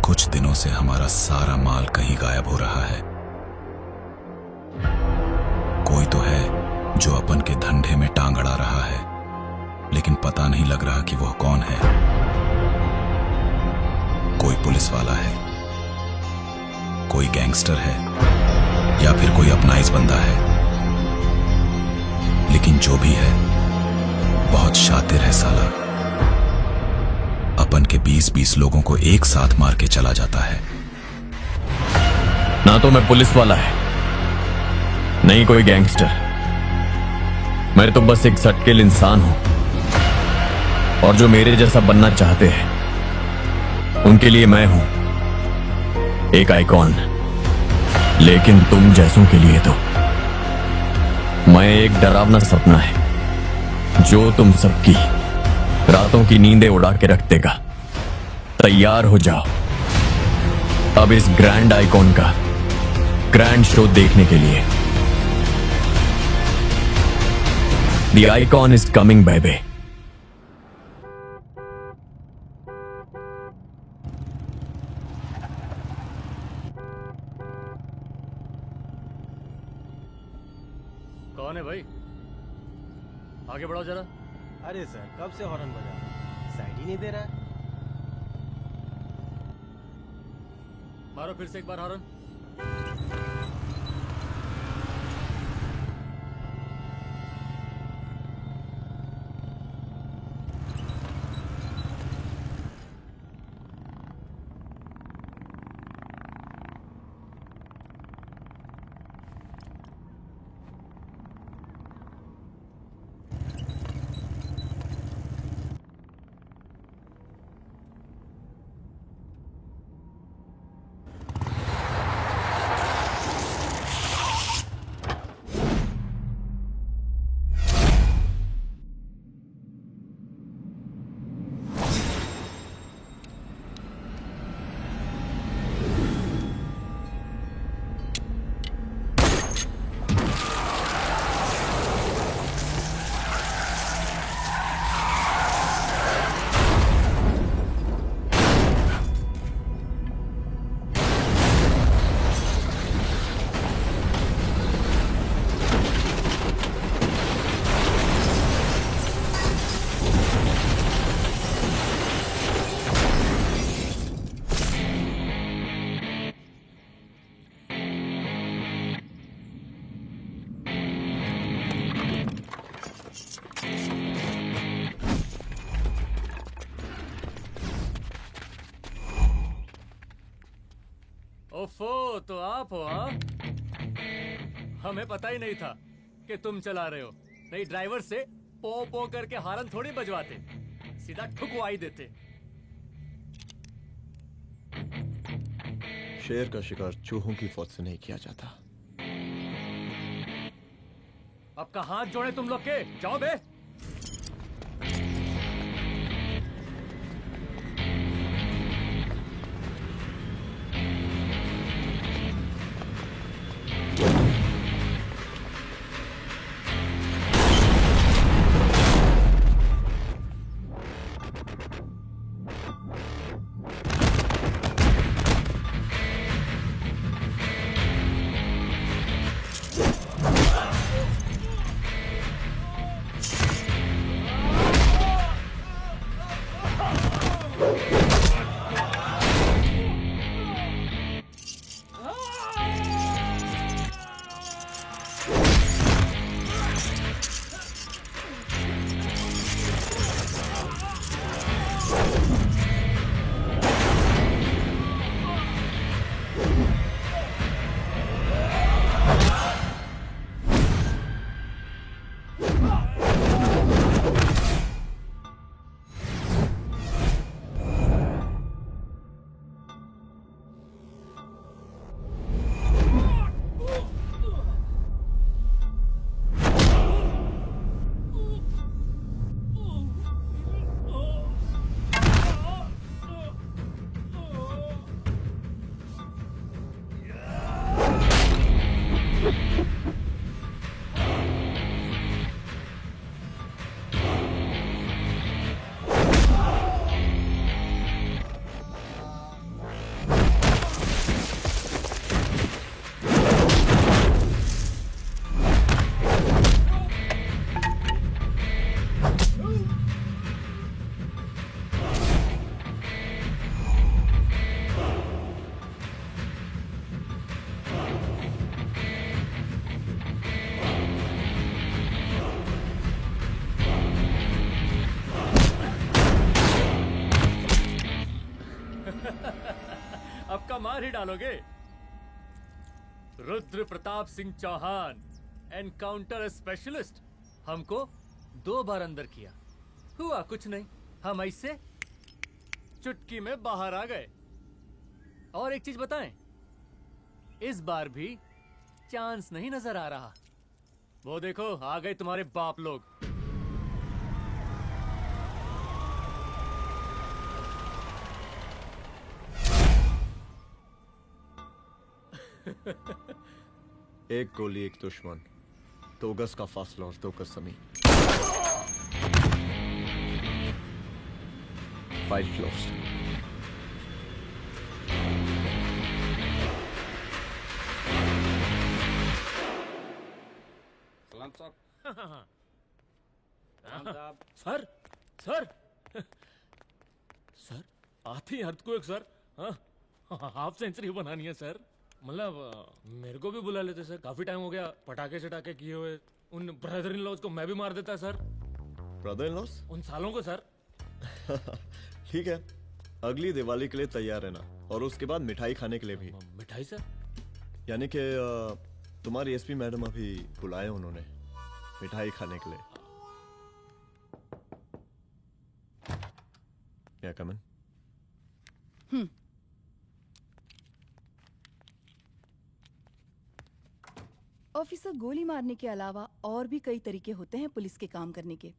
कुछ दिनों से हमारा सारा माल कहीं गायब हो रहा है। कोई तो है जो अपन के धंधे में टांग अड़ा रहा है, लेकिन पता नहीं लग रहा कि वह कौन है। कोई पुलिस वाला है, कोई गैंगस्टर है, या फिर कोई अपनाइज बंदा है। लेकिन जो भी है बहुत शातिर है साला। अपन के 20-20 लोगों को एक साथ मार के चला जाता है। ना तो मैं पुलिस वाला है, नहीं कोई गैंगस्टर। मैं तो बस एक सटकेल इंसान हूं, और जो मेरे जैसा बनना चाहते हैं उनके लिए मैं हूं एक आइकॉन। लेकिन तुम जैसों के लिए तो मैं एक डरावना सपना है जो तुम सबकी रातों की नींदें उड़ा के रख देगा। तैयार हो जाओ अब इस ग्रैंड आइकॉन का ग्रैंड शो देखने के लिए। The icon is coming, baby. कौन है भाई? आगे बढ़ाओ जरा। अरे सर कब से हॉर्न बजा रहा है? साइड ही नहीं दे रहा है। मारो फिर से एक बार हॉर्न। ओफो, तो आप हो? हाँ, हमें पता ही नहीं था कि तुम चला रहे हो। नहीं ड्राइवर से पो पो करके हॉर्न थोड़ी बजवाते, सीधा ठुकवाई देते। शेर का शिकार चूहों की फौज से नहीं किया जाता। अब का हाथ जोड़े तुम लोग के, जाओ बे। अब का मार ही डालोगे? रुद्र प्रताप सिंह चौहान, एनकाउंटर स्पेशलिस्ट, हमको 2 बार अंदर किया, हुआ कुछ नहीं, हम ऐसे चुटकी में बाहर आ गए। और एक चीज बताएं, इस बार भी चांस नहीं नजर आ रहा। वो देखो आ गए तुम्हारे बाप लोग। एक गोली एक दुश्मन, 2 गज का फासला और 2 गज जमीन। 5 closed. सलाम साहब। सर सर सर आती अर्थक्वेक सर। हाँ, हाफ सेंचुरी बनानी है सर। मतलब मेरे को भी बुला लेते सर, काफी टाइम हो गया पटाखे चटाखे किए हुए। उन ब्रदर इन लॉज को मैं भी मार देता सर, ब्रदर इन लॉस? उन सालों को सर। ठीक है, अगली दिवाली के लिए तैयार रहना, और उसके बाद मिठाई खाने के लिए भी। मिठाई सर? यानी कि तुम्हारी एसपी मैडम अभी बुलाए उन्होंने मिठाई खाने के लिए। क्या कमन? ऑफिसर, गोली मारने के अलावा और भी कई तरीके होते हैं पुलिस के काम करने के।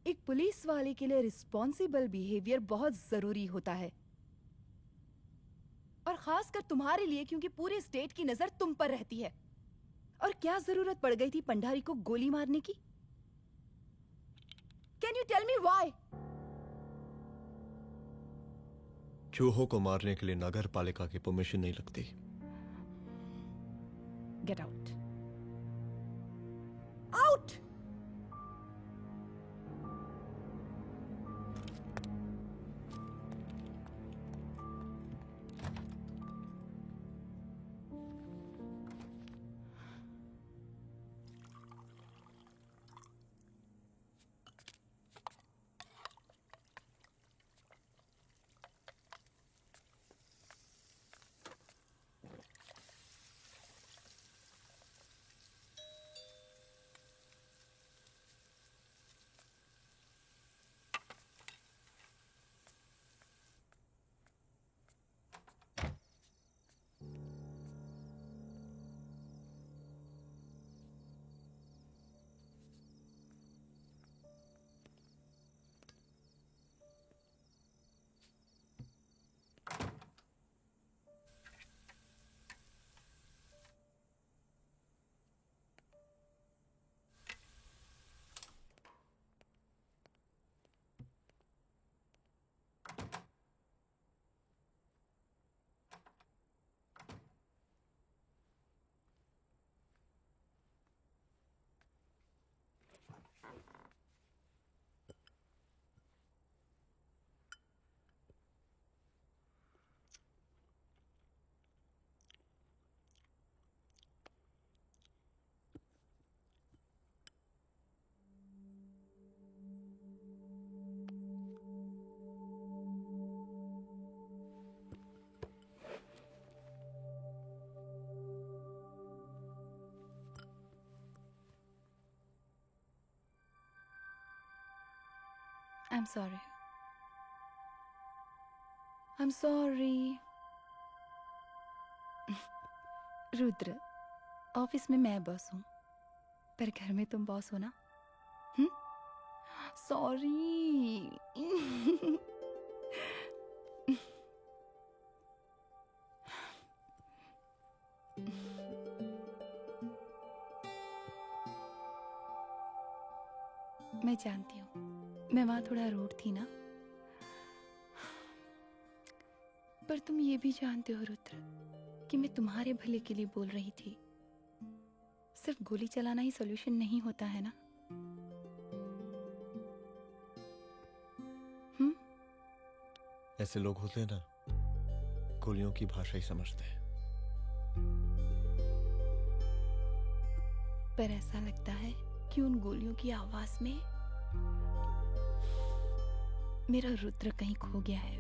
एक पुलिस वाले के लिए रिस्पॉन्सिबल बिहेवियर बहुत जरूरी होता है, और खासकर तुम्हारे लिए, क्योंकि पूरे स्टेट की नजर तुम पर रहती है। और क्या जरूरत पड़ गई थी पंडारी को गोली मारने की? Can you tell me why? चूहों को मारने के लिए नगर पालिका की परमिशन नहीं लगती। Get out. Out! I'm sorry. I'm sorry. Rudra, office में मैं बॉस हूँ, पर घर में तुम बॉस हो ना? सॉरी। मैं जानती हूँ मैं वहां थोड़ा रूड थी ना, पर तुम ये भी जानते हो रुद्र कि मैं तुम्हारे भले के लिए बोल रही थी। सिर्फ गोली चलाना ही सॉल्यूशन नहीं होता है ना। ऐसे लोग होते हैं ना, गोलियों की भाषा ही समझते हैं। पर ऐसा लगता है कि उन गोलियों की आवाज में मेरा रुद्र कहीं खो गया है।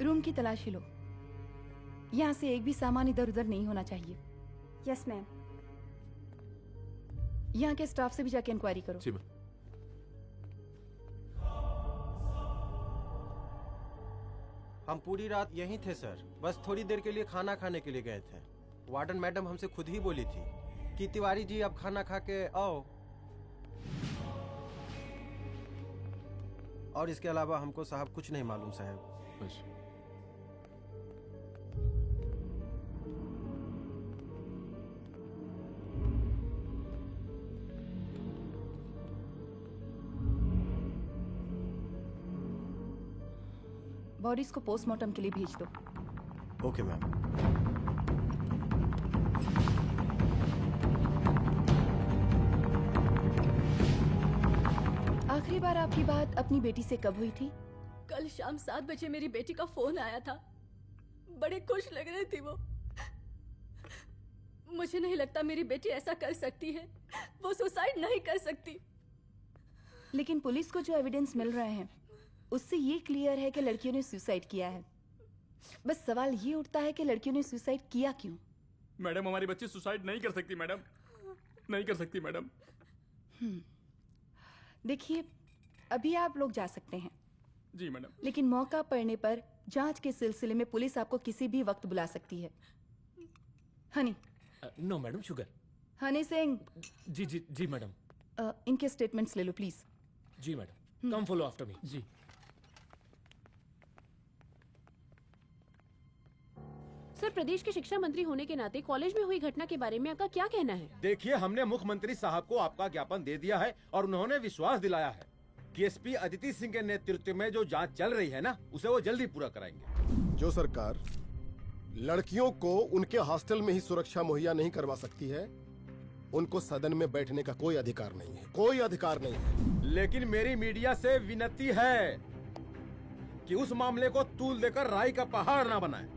रूम की तलाशी लो। यहाँ से एक भी सामान इधर उधर नहीं होना चाहिए। Yes ma'am. यहाँ के स्टाफ से भी जाके इंक्वायरी करो। जी मैम। हम पूरी रात यहीं थे सर, बस थोड़ी देर के लिए खाना खाने के लिए गए थे। वार्डन मैडम हमसे खुद ही बोली थी कि तिवारी जी आप खाना खा के आओ, और इसके अलावा हमको साहब कुछ नहीं मालूम साहब। अच्छा। बॉडीज को पोस्टमार्टम के लिए भेज दो। Okay ma'am. आखिरी बार आपकी बात अपनी बेटी से कब हुई थी? कल शाम 7 बजे मेरी बेटी का फोन आया था। बड़ी खुश लग रही थी वो। मुझे नहीं लगता मेरी बेटी ऐसा कर सकती है। वो सुसाइड नहीं कर सकती। लेकिन पुलिस को जो एविडेंस मिल रहे हैं उससे ये क्लियर है कि लड़कियों ने सुसाइड किया है। बस सवाल ये उठता है कि लड़कियों ने सुसाइड किया क्यों? मैडम हमारी बच्ची सुसाइड नहीं कर सकती मैडम, नहीं कर सकती मैडम। देखिए, अभी आप लोग जा सकते हैं। जी मैडम। लेकिन मौका पड़ने पर जांच के सिलसिले में पुलिस आपको किसी भी वक्त बुला सकती है। Honey. No madam, sugar. Honey Singh. जी जी जी मैडम। इनके स्टेटमेंट्स ले लो प्लीज। जी madam, come follow after me. जी। सर, प्रदेश के शिक्षा मंत्री होने के नाते कॉलेज में हुई घटना के बारे में आपका क्या कहना है? देखिए, हमने मुख्यमंत्री साहब को आपका ज्ञापन दे दिया है और उन्होंने विश्वास दिलाया है कि एसपी अदिति सिंह के नेतृत्व में जो जांच चल रही है ना, उसे वो जल्दी पूरा कराएंगे। जो सरकार लड़कियों को उनके हॉस्टल में ही सुरक्षा मुहैया नहीं करवा सकती है, उनको सदन में बैठने का कोई अधिकार नहीं है, कोई अधिकार नहीं है। लेकिन मेरी मीडिया से विनती है कि उस मामले को तूल देकर राई का पहाड़ ना बनाए।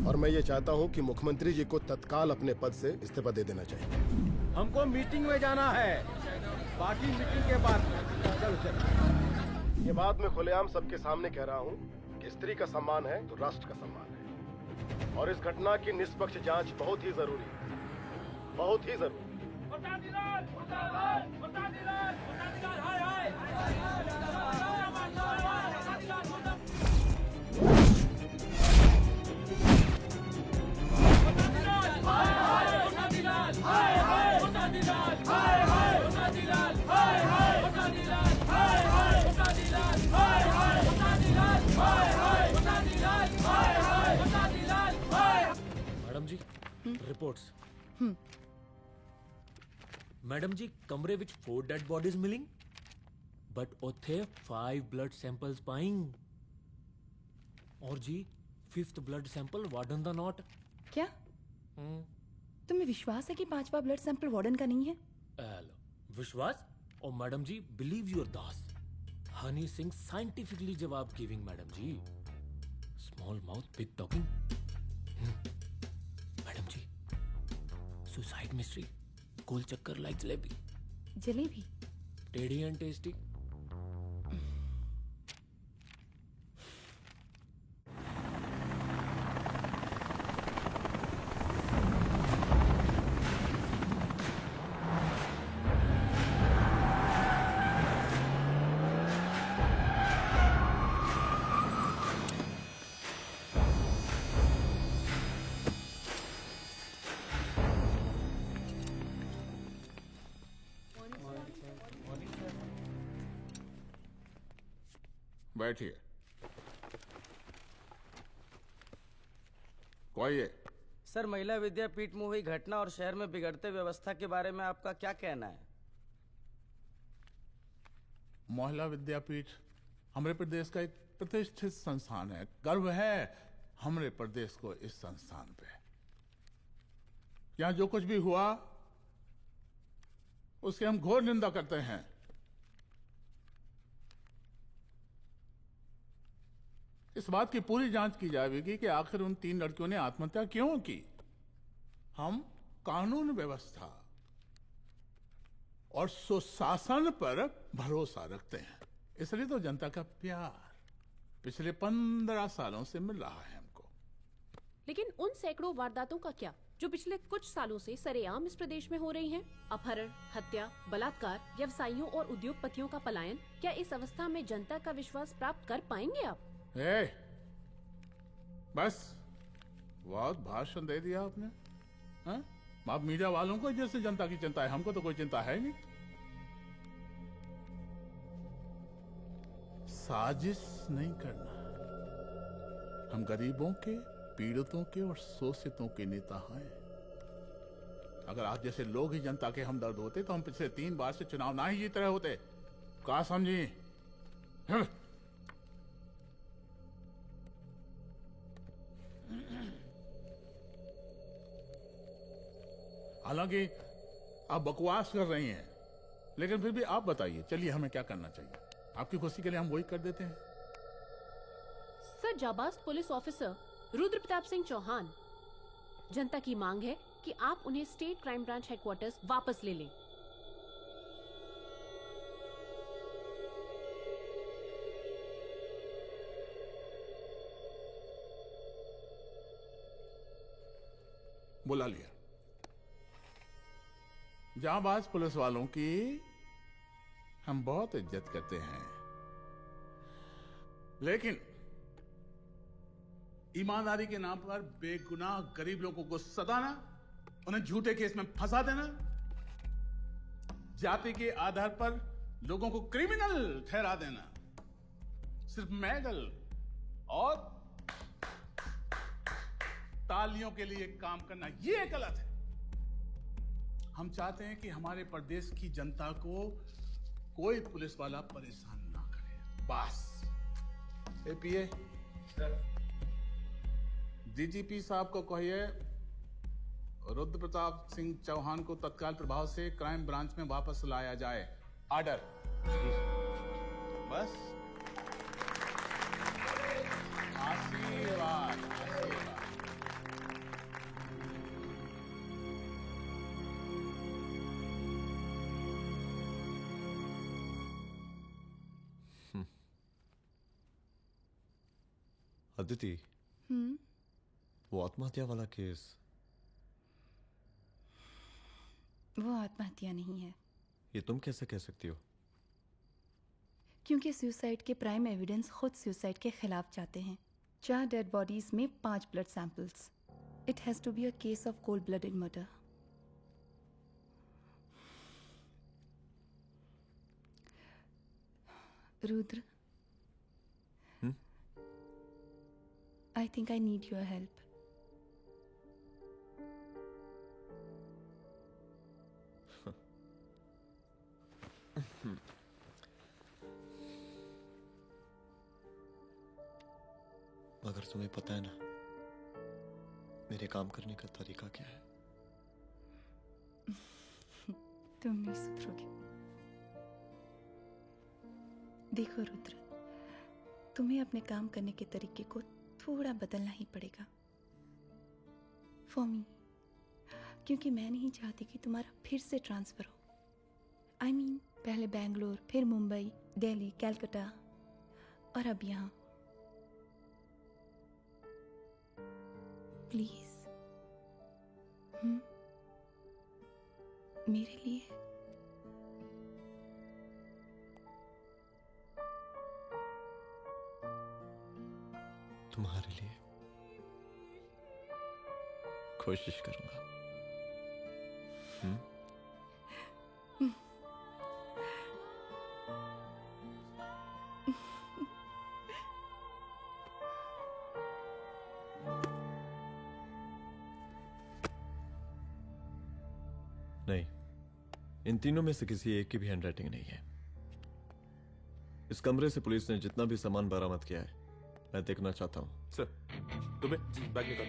और मैं ये चाहता हूँ कि मुख्यमंत्री जी को तत्काल अपने पद से इस्तीफा दे देना चाहिए। हमको मीटिंग में जाना है, बाकी मीटिंग के बाद। चलो। ये बात मैं खुलेआम सबके सामने कह रहा हूँ कि स्त्री का सम्मान है तो राष्ट्र का सम्मान है, और इस घटना की निष्पक्ष जांच बहुत ही जरूरी है, बहुत ही जरूरी। मैडम जी, रिपोर्ट्स। मैडम जी, कमरे विच 4 डेड बॉडीज मिलिंग, बट उथे 5 ब्लड सैंपल्स पाइंग। और जी 5th ब्लड सैंपल वार्डन दा नॉट। क्या तुम्हें विश्वास है कि 5वां ब्लड सैंपल वार्डन का नहीं है? विश्वास? और मैडम जी, बिलीव योर दास, हनी सिंह साइंटिफिकली जवाब गिविंग। मैडम जी, small mouth big talking. Madam जी, सुसाइड मिस्ट्री, गोल चक्कर लाइक जलेबी। जलेबी टेढ़ी एंड टेस्टी। बैठिए। कोई सर, महिला विद्यापीठ में हुई घटना और शहर में बिगड़ते व्यवस्था के बारे में आपका क्या कहना है? महिला विद्यापीठ हमारे प्रदेश का एक प्रतिष्ठित संस्थान है। गर्व है हमारे प्रदेश को इस संस्थान पे। यहाँ जो कुछ भी हुआ उसकी हम घोर निंदा करते हैं। इस बात की पूरी जांच की जाएगी कि आखिर उन 3 लड़कियों ने आत्महत्या क्यों की। हम कानून व्यवस्था और सुशासन पर भरोसा रखते हैं, इसलिए तो जनता का प्यार। पिछले 15 सालों से मिल रहा है हमको। लेकिन उन सैकड़ों वारदातों का क्या जो पिछले कुछ सालों से सरेआम इस प्रदेश में हो रही हैं? अपहरण, हत्या, बलात्कार, व्यवसायियों और उद्योगपतियों का पलायन। क्या इस अवस्था में जनता का विश्वास प्राप्त कर पाएंगे आप? बस बहुत भाषण दे दिया आपने। हाँ? आप मीडिया वालों को जैसे जनता की चिंता है, हमको तो कोई चिंता है नहीं। साजिश नहीं करना। हम गरीबों के, पीड़ितों के और शोषितों के नेता हैं। अगर आप जैसे लोग ही जनता के हमदर्द होते तो हम पिछले 3 बार से चुनाव ना ही जीत रहे होते। कहा समझी? हालांकि आप बकवास कर रही हैं, लेकिन फिर भी आप बताइए, चलिए हमें क्या करना चाहिए? आपकी खुशी के लिए हम वही कर देते हैं। सर, जाबाज पुलिस ऑफिसर रुद्र प्रताप सिंह चौहान, जनता की मांग है कि आप उन्हें स्टेट क्राइम ब्रांच हेडक्वार्टर्स वापस ले लें। बुला लिया। जाबाज पुलिस वालों की हम बहुत इज्जत करते हैं, लेकिन ईमानदारी के नाम पर बेगुनाह गरीब लोगों को सताना, उन्हें झूठे केस में फंसा देना, जाति के आधार पर लोगों को क्रिमिनल ठहरा देना, सिर्फ मैगल और तालियों के लिए काम करना, ये गलत है। हम चाहते हैं कि हमारे प्रदेश की जनता को कोई पुलिस वाला परेशान ना करे, बस। एपीए डीजीपी साहब को कहिए रुद्र प्रताप सिंह चौहान को तत्काल प्रभाव से क्राइम ब्रांच में वापस लाया जाए। ऑर्डर। बस। आशीर्वाद, आशीर्वाद। अदिति, वो आत्महत्या वाला केस, वो आत्महत्या नहीं है। ये तुम कैसे कह सकती हो? क्योंकि सुसाइड के प्राइम एविडेंस खुद सुसाइड के खिलाफ जाते हैं। 4 डेड बॉडीज में 5 blood samples. It has to be a case of cold blooded murder. Rudra, I think I need your help. मगर तुम्हें पता है ना मेरे काम करने का तरीका क्या है? तुम नहीं सुधरोगे। देखो रुद्र, तुम्हें अपने काम करने के तरीके को थोड़ा बदलना ही पड़ेगा फॉर मी, क्योंकि मैं नहीं चाहती कि तुम्हारा फिर से ट्रांसफर हो। I mean, पहले बेंगलोर, फिर मुंबई, दिल्ली, कलकत्ता और अब यहाँ। प्लीज मेरे लिए। तुम्हारे लिए कोशिश करूंगा। नहीं, इन तीनों में से किसी एक की भी हैंडराइटिंग नहीं है। इस कमरे से पुलिस ने जितना भी सामान बरामद किया है मैं देखना चाहता हूं। सर, तुम्हें जी बैग निकाल।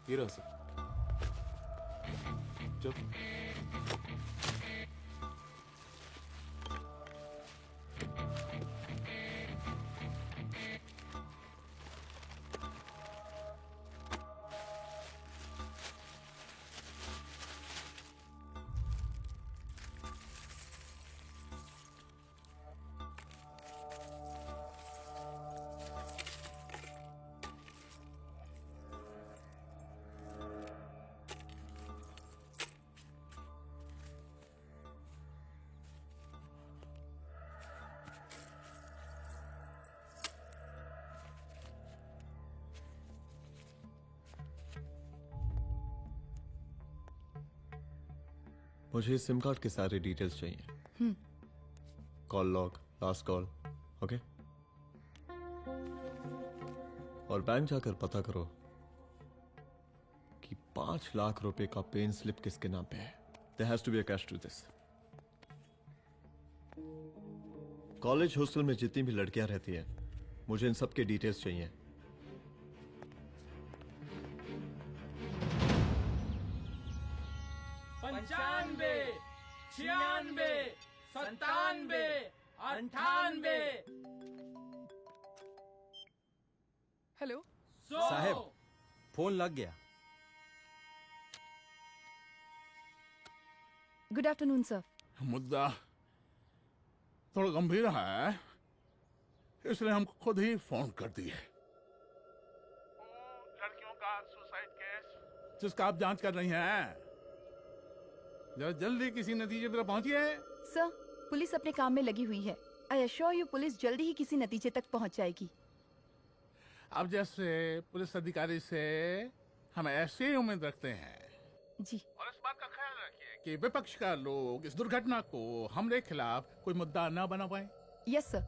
ये रहा सर। चल। मुझे इस सिम कार्ड के सारे डिटेल्स चाहिए। Call log, last call, okay. और बैंक जाकर पता करो कि 5 लाख रुपए का पेन स्लिप किसके नाम पे है। There has to be a cash to this. College hostel में जितनी भी लड़कियां रहती हैं, मुझे इन सब के डिटेल्स चाहिए। पंचानवे, 96, 97, 98। हेलो साहब, फोन लग गया। Good afternoon sir. मुद्दा थोड़ा गंभीर है, इसलिए हम खुद ही फोन कर दिए। लड़कियों का सुसाइड केस जिसका आप जांच कर रही हैं, जरा जल्दी किसी नतीजे पर पहुंचिए। सर, पुलिस अपने काम में लगी हुई है। आई एश्योर यू पुलिस जल्दी ही किसी नतीजे तक पहुंच जाएगी। अब जैसे पुलिस अधिकारी से हम ऐसे ही उम्मीद रखते हैं जी। और इस बात का ख्याल रखिए कि विपक्ष का लोग इस दुर्घटना को हमरे खिलाफ कोई मुद्दा ना बना पाए। Yes sir.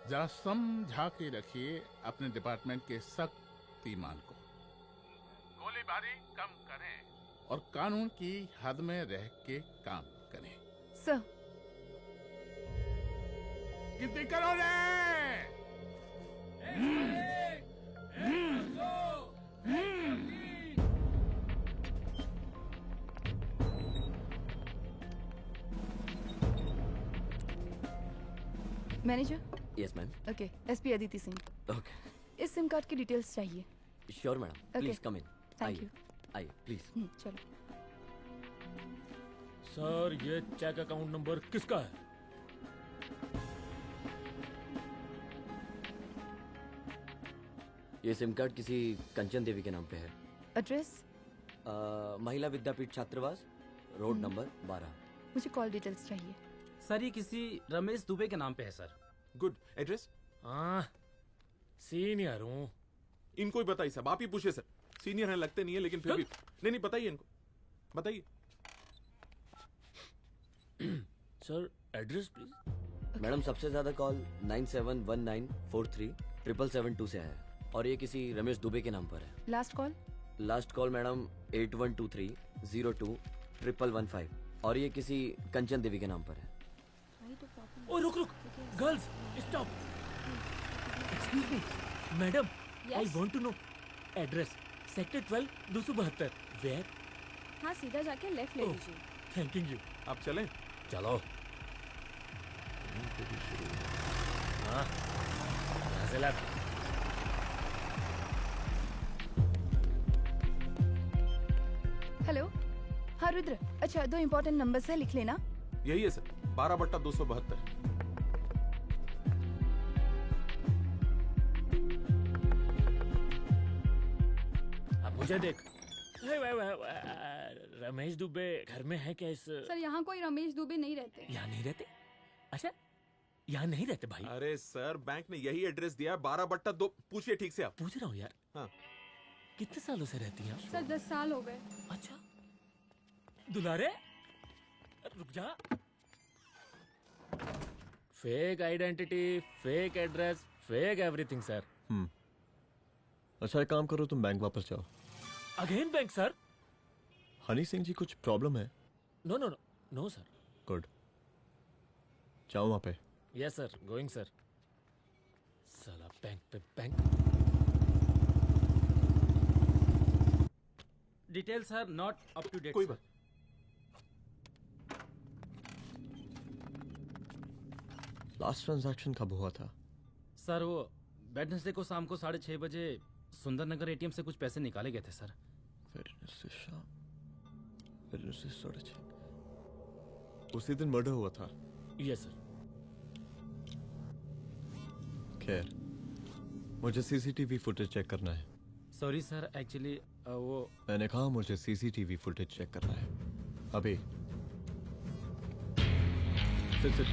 जरा समझा के रखिए अपने डिपार्टमेंट के शक्तिमान को। गोलीबारी कम करें और कानून की हद में रह के काम करें। सर। कितनी करोगे? Manager. Yes ma'am. Okay, SP Aditi Singh. Okay. इस सिम कार्ड की डिटेल्स चाहिए। Sure madam, please come in. Thank you. आइए प्लीज। चलो। सर, ये चेक अकाउंट नंबर किसका है? ये सिम कार्ड किसी कंचन देवी के नाम पे है। एड्रेस? महिला विद्यापीठ छात्रावास, रोड नंबर 12। मुझे कॉल डिटेल्स चाहिए। सर, ये किसी रमेश दुबे के नाम पे है सर। गुड। एड्रेस? हाँ, सीनियर हूँ। इनको ही बताइए साहब, आप ही पूछे सर। सीनियर हैं लगते नहीं है, लेकिन फिर भी नहीं बताइए इनको, बताइए। Sir, address please. मैडम, सबसे ज्यादा कॉल 9719437772 से है और ये किसी रमेश दुबे के नाम पर है। Last call? Last call madam 8123021115 और ये किसी कंचन देवी के नाम पर है। ओ रुक, girls stop. Excuse me madam, I want to know address. Sector 12 272। Where? हाँ, सीधा जाके लेफ्ट ले लीजिए। Thank you. आप चलें? चलो। हाँ, यहाँ से लेफ्ट। हेलो। हाँ रुद्र, अच्छा 2 इम्पोर्टेंट नंबर्स है, लिख लेना। यही है सर, 12/272। अब मुझे देख। रमेश दुबे घर में है क्या? इस सर, यहाँ कोई रमेश दुबे नहीं रहते। यहाँ नहीं रहते? अच्छा, यहाँ नहीं रहते भाई। अरे सर, बैंक ने यही एड्रेस दिया है, 12/2। पूछिए ठीक से आप। पूछ रहा हूँ यार। हाँ। कितने सालों से रहती हैं? सर, 10 साल हो गए। अच्छा। दुलारे, रुक जा। Fake identity, fake address, fake everything sir. अच्छा, एक काम करो, तुम बैंक वापस जाओ। Again bank sir? Honey Singh ji, कुछ प्रॉब्लम है? No no no no sir. Good, जाओ वहां पे। Yes sir, going sir. साला बैंक पे bank. Details are not up to date. कोई बात। लास्ट ट्रांजैक्शन कब हुआ था? सर, वो वेडनेसडे को शाम को 6:30 बजे सुंदरनगर एटीएम से कुछ पैसे निकाले गए थे सर। वेडनेसडे शाम, वेडनेसडे 6:30। उसी दिन मर्डर हुआ था? Yes sir. खैर, मुझे सीसीटीवी फुटेज चेक करना है। सॉरी सर, एक्चुअली वो मैंने कहा मुझे सीसीटीवी फुटेज चेक करना है अभी। सिट।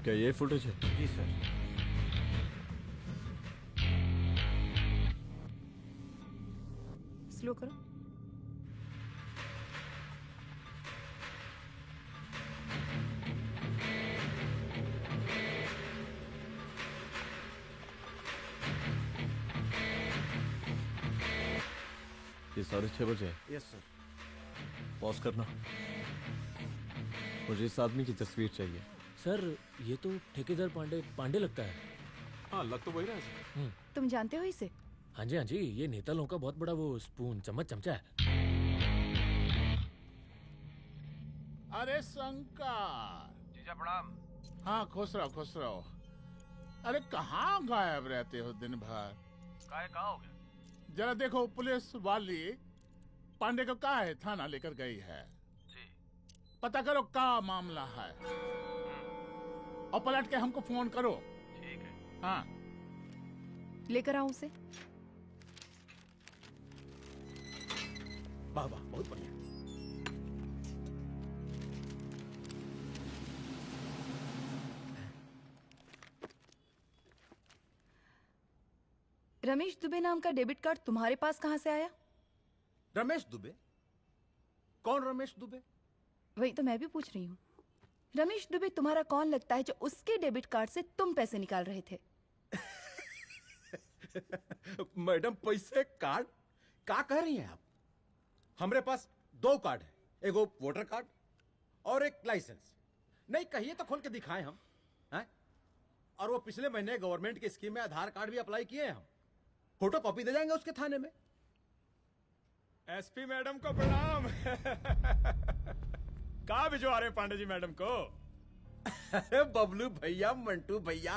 क्या ये फुटेज है? जी सर। स्लो करो। ये 6:30 बजे। Yes sir. पॉज करना। मुझे इस आदमी की तस्वीर चाहिए। सर ये तो ठेकेदार पांडे लगता है। हाँ लग तो वही रहा है सर। तुम जानते हो इसे? हाँ जी, ये नेता लोगों का बहुत बड़ा वो स्पून चमचा है। अरे शंकर। जीजा प्रणाम। हाँ खुश रहो। अरे कहाँ गायब रहते हो दिन भर? कहाँ हो गया? जरा देखो पुलिस वाली पांडे को कहा है थाना लेकर गई है। जी। पता करो क्या मामला है और पलट के हमको फोन करो। ठीक है। हाँ लेकर आऊं उसे? वाह वाह, बहुत बढ़िया। रमेश दुबे नाम का डेबिट कार्ड तुम्हारे पास कहां से आया? रमेश दुबे? कौन रमेश दुबे? वही तो मैं भी पूछ रही हूँ। रमेश दुबे तुम्हारा कौन लगता है जो उसके डेबिट कार्ड से तुम पैसे निकाल रहे थे? मैडम पैसे कार्ड क्या कह रही हैं आप? हमारे पास 2 कार्ड है, एक वोटर कार्ड और एक लाइसेंस। नहीं कहिए तो खोल के दिखाएं हम हैं? और वो पिछले महीने गवर्नमेंट की स्कीम में आधार कार्ड भी अप्लाई किए हैं हम। फोटो कॉपी दे जाएंगे उसके थाने में। एसपी मैडम को प्रणाम। कहाँ भिजवा रहे पांडे जी मैडम को? अरे बबलू भैया, मंटू भैया,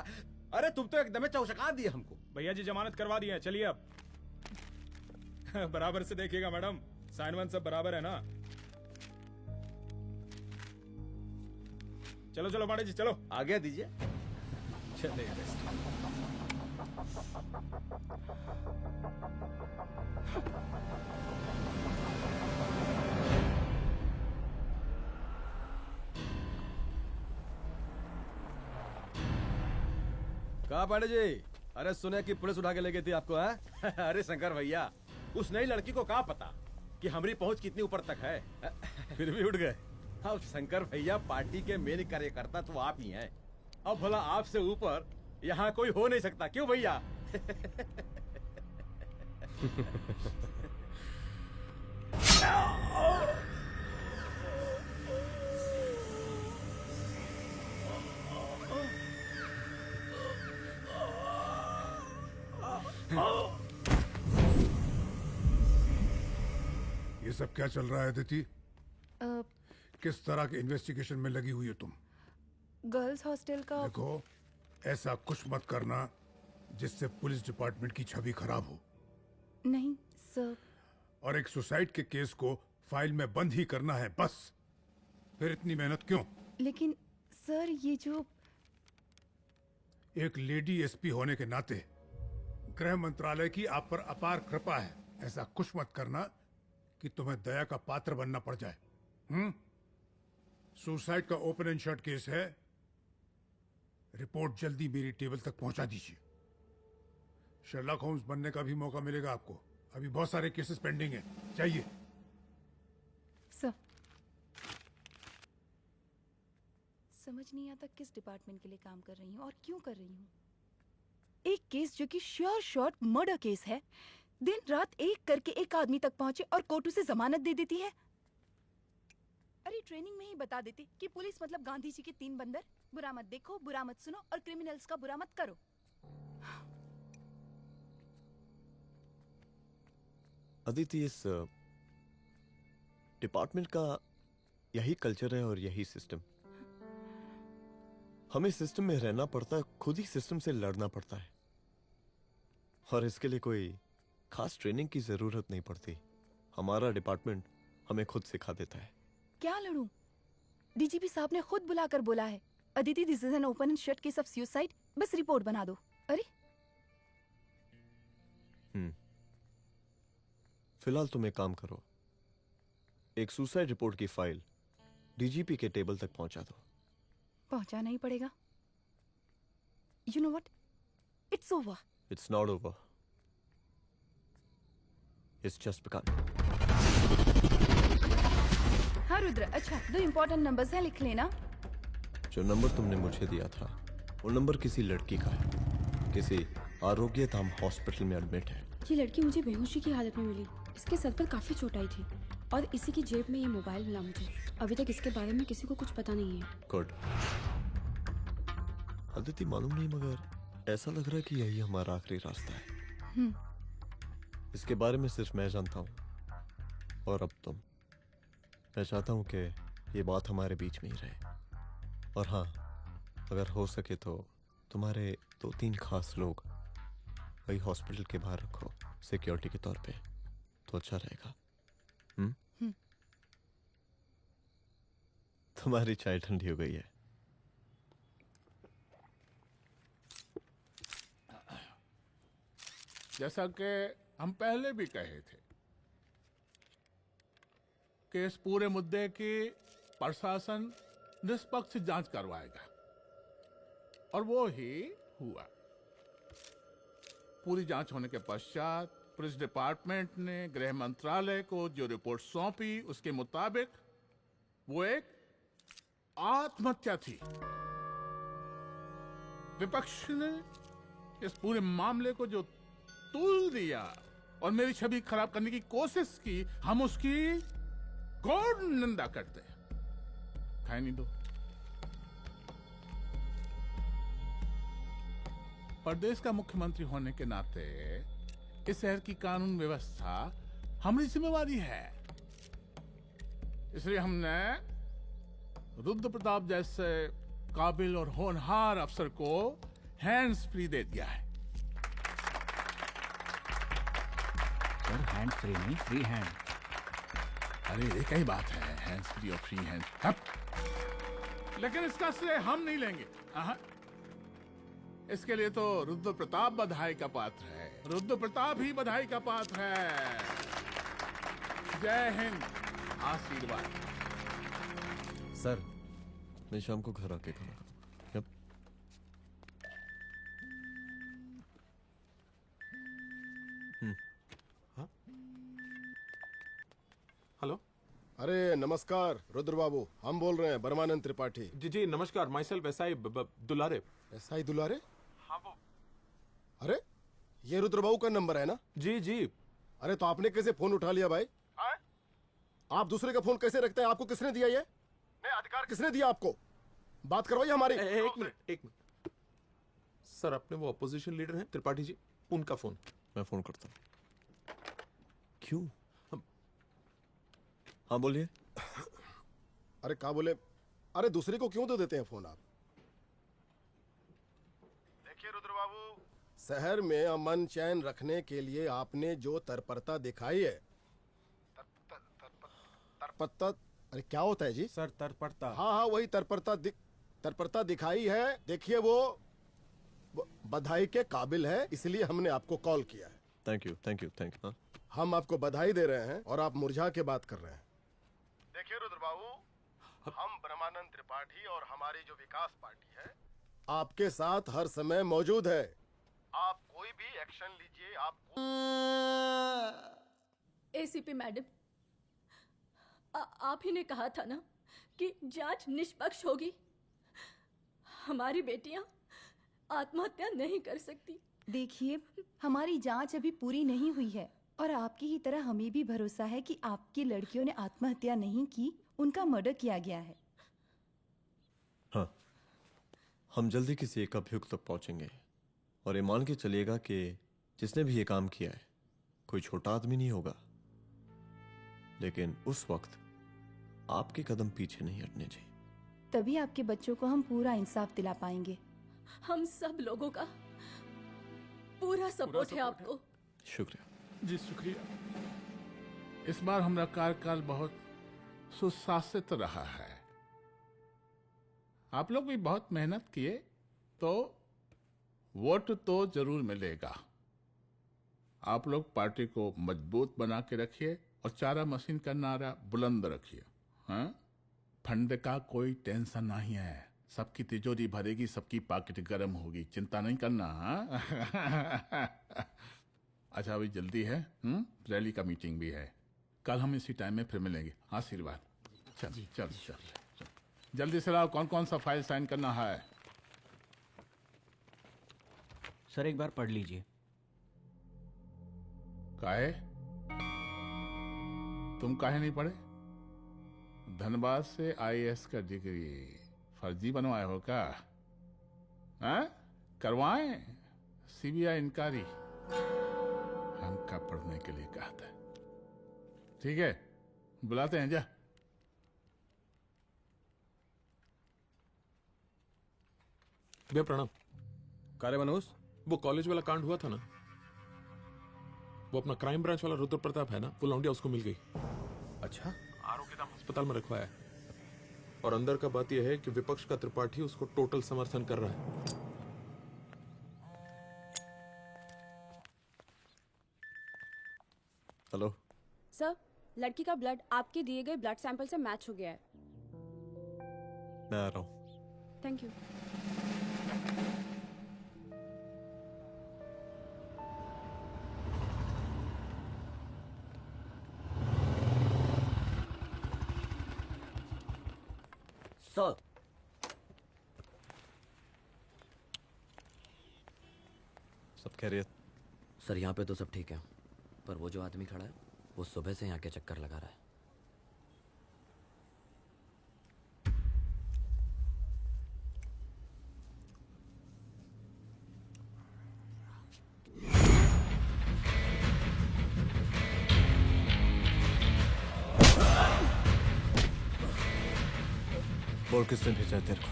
अरे तुम तो एकदम चौसका दिए हमको। भैया जी जमानत करवा दिए हैं, चलिए अब। बराबर से देखिएगा मैडम, साइन वन सब बराबर है ना? चलो पांडे जी चलो। आगे दीजिए। चले कहा पांडे जी? अरे सुने कि पुलिस उठा के ले गई थी आपको है? अरे शंकर भैया, उस नई लड़की को क्या पता कि हमारी पहुंच कितनी ऊपर तक है। फिर भी उठ गए। अब शंकर भैया पार्टी के मेन कार्यकर्ता तो आप ही हैं। अब भला आपसे ऊपर यहाँ कोई हो नहीं सकता, क्यों भैया? ये सब क्या चल रहा है अदिति? किस तरह के इन्वेस्टिगेशन में लगी हुई हो तुम? गर्ल्स हॉस्टल का। देखो, ऐसा कुछ मत करना जिससे पुलिस डिपार्टमेंट की छवि खराब हो। नहीं सर। और एक सुसाइड के केस को फाइल में बंद ही करना है बस। फिर इतनी मेहनत क्यों? लेकिन सर ये जो एक लेडी एसपी होने के नाते गृह मंत्रालय की आप पर अपार कृपा है। ऐसा कुछ मत करना कि तुम्हें दया का पात्र बनना पड़ जाए। सुसाइड का ओपन एंड शट केस है। रिपोर्ट जल्दी मेरी टेबल तक पहुंचा दीजिए। शर्लॉक होम्स बनने का भी मौका मिलेगा आपको। अभी बहुत सारे केसेस पेंडिंग हैं। चाहिए सर। समझ नहीं आता किस डिपार्टमेंट के लिए काम कर रही हूँ और क्यों कर रही हूँ। एक केस जो कि श्योर शॉट मर्डर केस है, दिन रात एक करके एक आदमी तक पहुंचे और कोर्ट उसे जमानत दे देती है। अरे ट्रेनिंग में ही बता देती कि पुलिस मतलब गांधी जी के 3 बंदर, बुरा मत देखो, बुरा मत सुनो और क्रिमिनल्स का बुरा मत करो। अदिति, इस डिपार्टमेंट का यही कल्चर है और यही सिस्टम। हमें सिस्टम में रहना पड़ता है, खुद ही सिस्टम से लड़ना पड़ता है। और इसके लिए कोई खास ट्रेनिंग की जरूरत नहीं पड़ती। हमारा डिपार्टमेंट हमें खुद सिखा देता है। क्या लड़ूं? डीजीपी साहब ने खुद बुलाकर बोला है, Aditi this is an open and shut case of suicide, बस रिपोर्ट बना दो। अरे फिलहाल तुम एक काम करो, एक सुसाइड रिपोर्ट की फाइल डीजीपी के टेबल तक पहुंचा दो। पहुंचाना ही पड़ेगा। You know what, it's over. It's not over. It's just begun. हाँ रुद्र, अच्छा 2 इम्पोर्टेंट नंबर्स हैं, लिख लेना। जो नंबर तुमने मुझे दिया था वो नंबर किसी लड़की का है, किसी आरोग्य धाम हॉस्पिटल में एडमिट है। ये लड़की मुझे बेहोशी की हालत में मिली। इसके सर पर काफी चोट आई थी और इसी की जेब में ये मोबाइल मिला मुझे। अभी तक इसके बारे में किसी को कुछ पता नहीं है। गुड। अदिति मालूम नहीं मगर ऐसा लग रहा है कि यही हमारा आखिरी रास्ता है। इसके बारे में सिर्फ मैं जानता हूँ और अब तुम। मैं चाहता हूँ कि ये बात हमारे बीच में ही रहे। और हाँ, अगर हो सके तो तुम्हारे 2-3 खास लोग वही हॉस्पिटल के बाहर रखो सिक्योरिटी के तौर पे, तो अच्छा रहेगा। तुम्हारी चाय ठंडी हो गई है। जैसा कि हम पहले भी कहे थे कि इस पूरे मुद्दे की प्रशासन निष्पक्ष जांच करवाएगा और वो ही हुआ। पूरी जांच होने के पश्चात पुलिस डिपार्टमेंट ने गृह मंत्रालय को जो रिपोर्ट सौंपी उसके मुताबिक वो एक आत्महत्या थी। विपक्ष ने इस पूरे मामले को जो तुल दिया और मेरी छवि खराब करने की कोशिश की, हम उसकी घोर निंदा करते हैं। खाए नहीं दो। प्रदेश का मुख्यमंत्री होने के नाते इस शहर की कानून व्यवस्था हमारी जिम्मेवारी है। इसलिए हमने रुद्र प्रताप जैसे काबिल और होनहार अफसर को हैंड्स फ्री दे दिया है। हैंड फ्री नहीं, फ्री हैंड। अरे एक ही बात है, हैंड्स फ्री और फ्री हैंड। लेकिन इसका श्रेय हम नहीं लेंगे। इसके लिए तो रुद्र प्रताप बधाई का पात्र है। रुद्र प्रताप ही बधाई का पात्र है। जय हिंद। आशीर्वाद। सर, मैं शाम को घर आके खाऊंगा। हेलो। अरे नमस्कार रुद्र बाबू, हम बोल रहे हैं परमानंद त्रिपाठी। जी जी नमस्कार। My self SI Dulare. SI दुलारे? हाँ वो। अरे ये रुद्र बाबू का नंबर है ना? जी जी। अरे तो आपने कैसे फोन उठा लिया भाई? आप दूसरे का फोन कैसे रखते हैं? आपको किसने दिया ये? नहीं, अधिकार किसने दिया आपको? बात करवाइए हमारी। एक मिनट। सर, अपने वो अपोजिशन लीडर हैं त्रिपाठी जी, उनका फोन। मैं फोन करता हूँ। क्यों? हाँ बोलिए। अरे क्या बोले? अरे दूसरे को क्यों दे देते हैं फोन आप? देखिए रुद्र बाबू, शहर में अमन चैन रखने के लिए आपने जो तत्परता दिखाई है। तत्परता? अरे क्या होता है जी? सर तत्परता। हाँ हाँ वही तत्परता दिखाई है। देखिए वो बधाई के काबिल है, इसलिए हमने आपको कॉल किया है। Thank you thank you thank you. हम आपको बधाई दे रहे हैं और आप मुरझा के बात कर रहे हैं। देखिए रुद्र बाबू, हम ब्रह्मानंद त्रिपाठी और हमारी जो विकास पार्टी है आपके साथ हर समय मौजूद है। आप कोई भी एक्शन लीजिए। आप एसीपी मैडम, आप ही ने कहा था ना कि जांच निष्पक्ष होगी। हमारी बेटियां आत्महत्या नहीं कर सकती। देखिए, हमारी जांच अभी पूरी नहीं हुई है और आपकी ही तरह हमें भी भरोसा है कि आपकी लड़कियों ने आत्महत्या नहीं की, उनका मर्डर किया गया है। हाँ, हम जल्दी किसी एक अभियुक्त तक पहुंचेंगे और ये मान के चलिएगा कि जिसने भी ये काम किया है कोई छोटा आदमी नहीं होगा। लेकिन उस वक्त आपके कदम पीछे नहीं हटने चाहिए। तभी आपके बच्चों को हम पूरा इंसाफ दिला पाएंगे। हम सब लोगों का पूरा सपोर्ट है आपको। शुक्रिया जी, शुक्रिया। इस बार हमारा कार्यकाल बहुत सुशासित रहा है। आप लोग भी बहुत मेहनत किए तो वोट तो जरूर मिलेगा। आप लोग पार्टी को मजबूत बना के रखिए और चारा मशीन का नारा बुलंद रखिए। हाँ, फंड का कोई टेंशन नहीं है। सबकी तिजोरी भरेगी, सबकी पॉकेट गर्म होगी, चिंता नहीं करना। हाँ? अच्छा अभी जल्दी है, रैली का मीटिंग भी है। कल हम इसी टाइम में फिर मिलेंगे। आशीर्वाद। चल चल चल जल्दी से लाओ, कौन कौन सा फाइल साइन करना है। सर एक बार पढ़ लीजिए। काहे? तुम काहे नहीं पढ़े? धनबाद से आईएएस का डिग्री फर्जी बनवाए हो क्या? हाँ? करवाएं सीबीआई इंक्वायरी। हमका पढ़ने के लिए कहा था। ठीक है, बुलाते हैं। जा भैया प्रणाम। कार्य मनोज, वो कॉलेज वाला कांड हुआ था ना, वो अपना क्राइम ब्रांच वाला रुद्र प्रताप है ना, वो लौंडिया उसको मिल गई। अच्छा? आरोपी नाम अस्पताल में रखवाया है। और अंदर का बात यह है कि विपक्ष का त्रिपाठी उसको टोटल समर्थन कर रहा है। हेलो सर, लड़की का ब्लड आपके दिए गए ब्लड सैंपल से मैच हो गया है। मैं आ रहा हूँ। Thank you. सर सब खैरियत? सर यहाँ पे तो सब ठीक है, पर वो जो आदमी खड़ा है वो सुबह से यहाँ के चक्कर लगा रहा है। बोल किसने भेजा है तेरे को?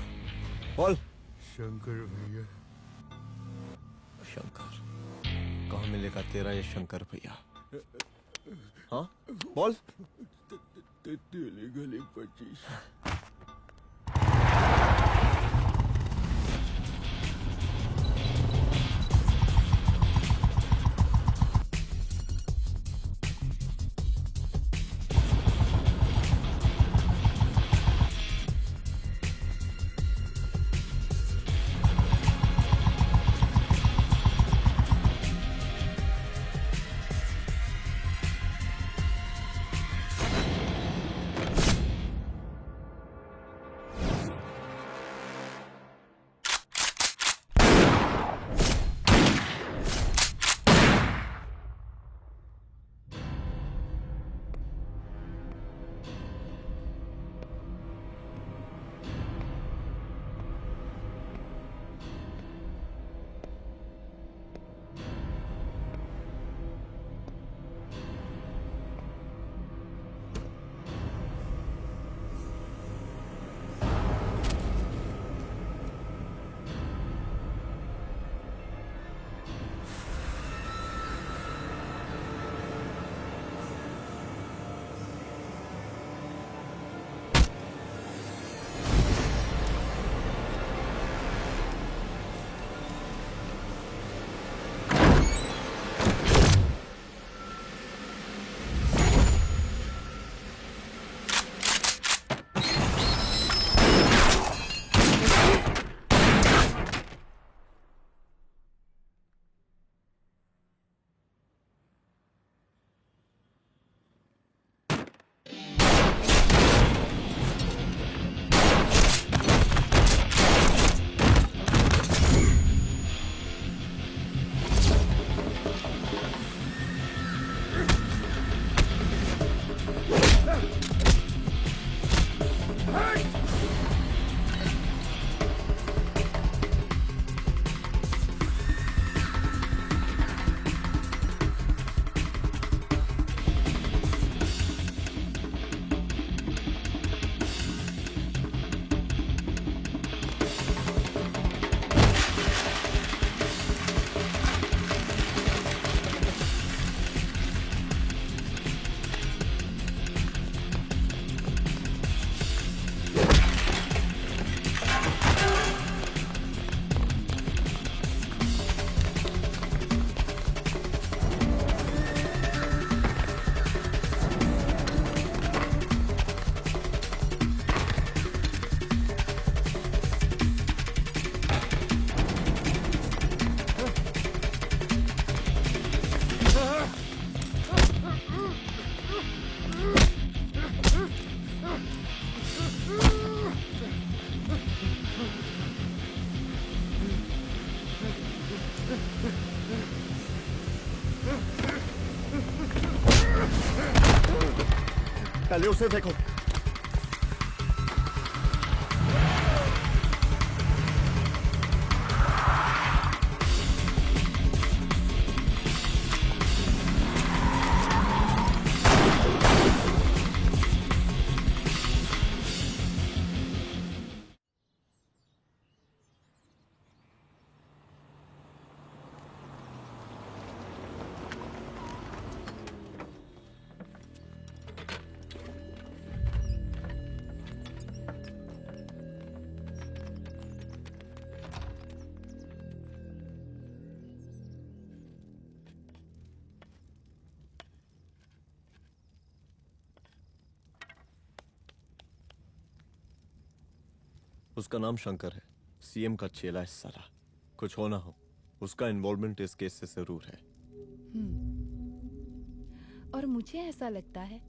बोल। शंकर भैया। शंकर? कहाँ मिलेगा तेरा ये शंकर भैया? हाँ बोल। गली 25। पहले उसे देखो। उसका नाम शंकर है, सीएम का चेला है साला। कुछ हो ना हो, उसका इन्वॉल्वमेंट इस केस से जरूर है। और मुझे ऐसा लगता है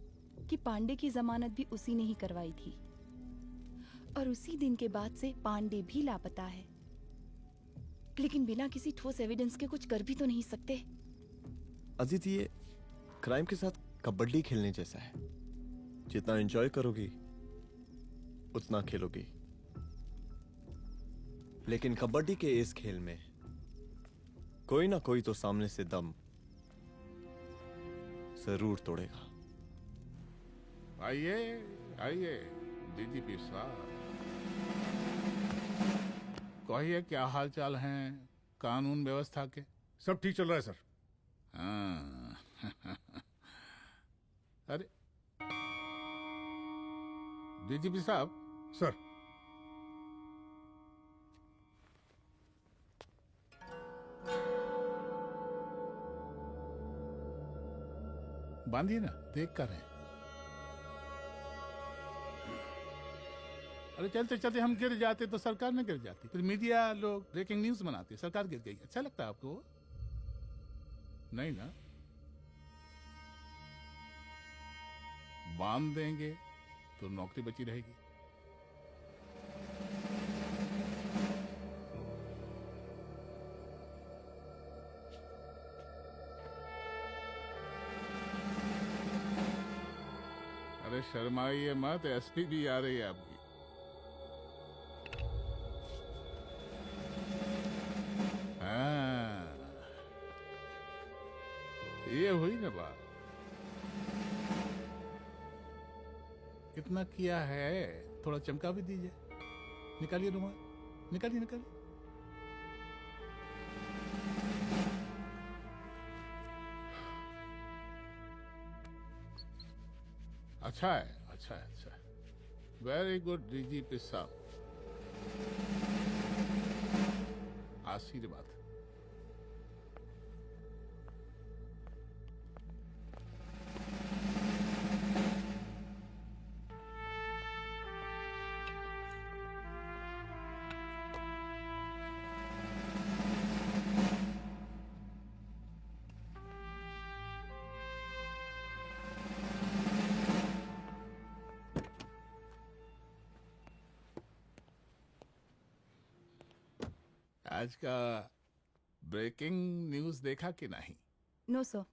कि पांडे की जमानत भी उसी ने ही करवाई थी, और उसी दिन के बाद से पांडे भी लापता है। लेकिन बिना किसी ठोस एविडेंस के कुछ कर भी तो नहीं सकते। अदिति, ये क्राइम के साथ कबड्डी खेलने जैसा है। जितना एंजॉय करोगी उतना खेलोगी, लेकिन कबड्डी के इस खेल में कोई ना कोई तो सामने से दम जरूर तोड़ेगा। आइए आइए डीजीपी साहब, कहिए क्या हाल चाल हैं कानून व्यवस्था के? सब ठीक चल रहा है सर। हाँ। अरे डीजीपी साहब। सर। बांधिए ना, देख कर हैं। अरे चलते चलते हम गिर जाते तो सरकार न गिर जाती, फिर मीडिया लोग ब्रेकिंग न्यूज बनाते, सरकार गिर गई। अच्छा लगता है आपको? नहीं ना? बांध देंगे तो नौकरी बची रहेगी। अरे शर्माइए मत, एसपी भी आ रही है आपकी। हाँ, ये हुई ना बात। इतना किया है, थोड़ा चमका भी दीजिए। निकालिए रुमाल, निकालिए निकालिए। अच्छा है, अच्छा है, अच्छा है। वेरी गुड डीजीपी साहब, आशीर्वाद। आज का ब्रेकिंग न्यूज देखा कि नहीं? No sir.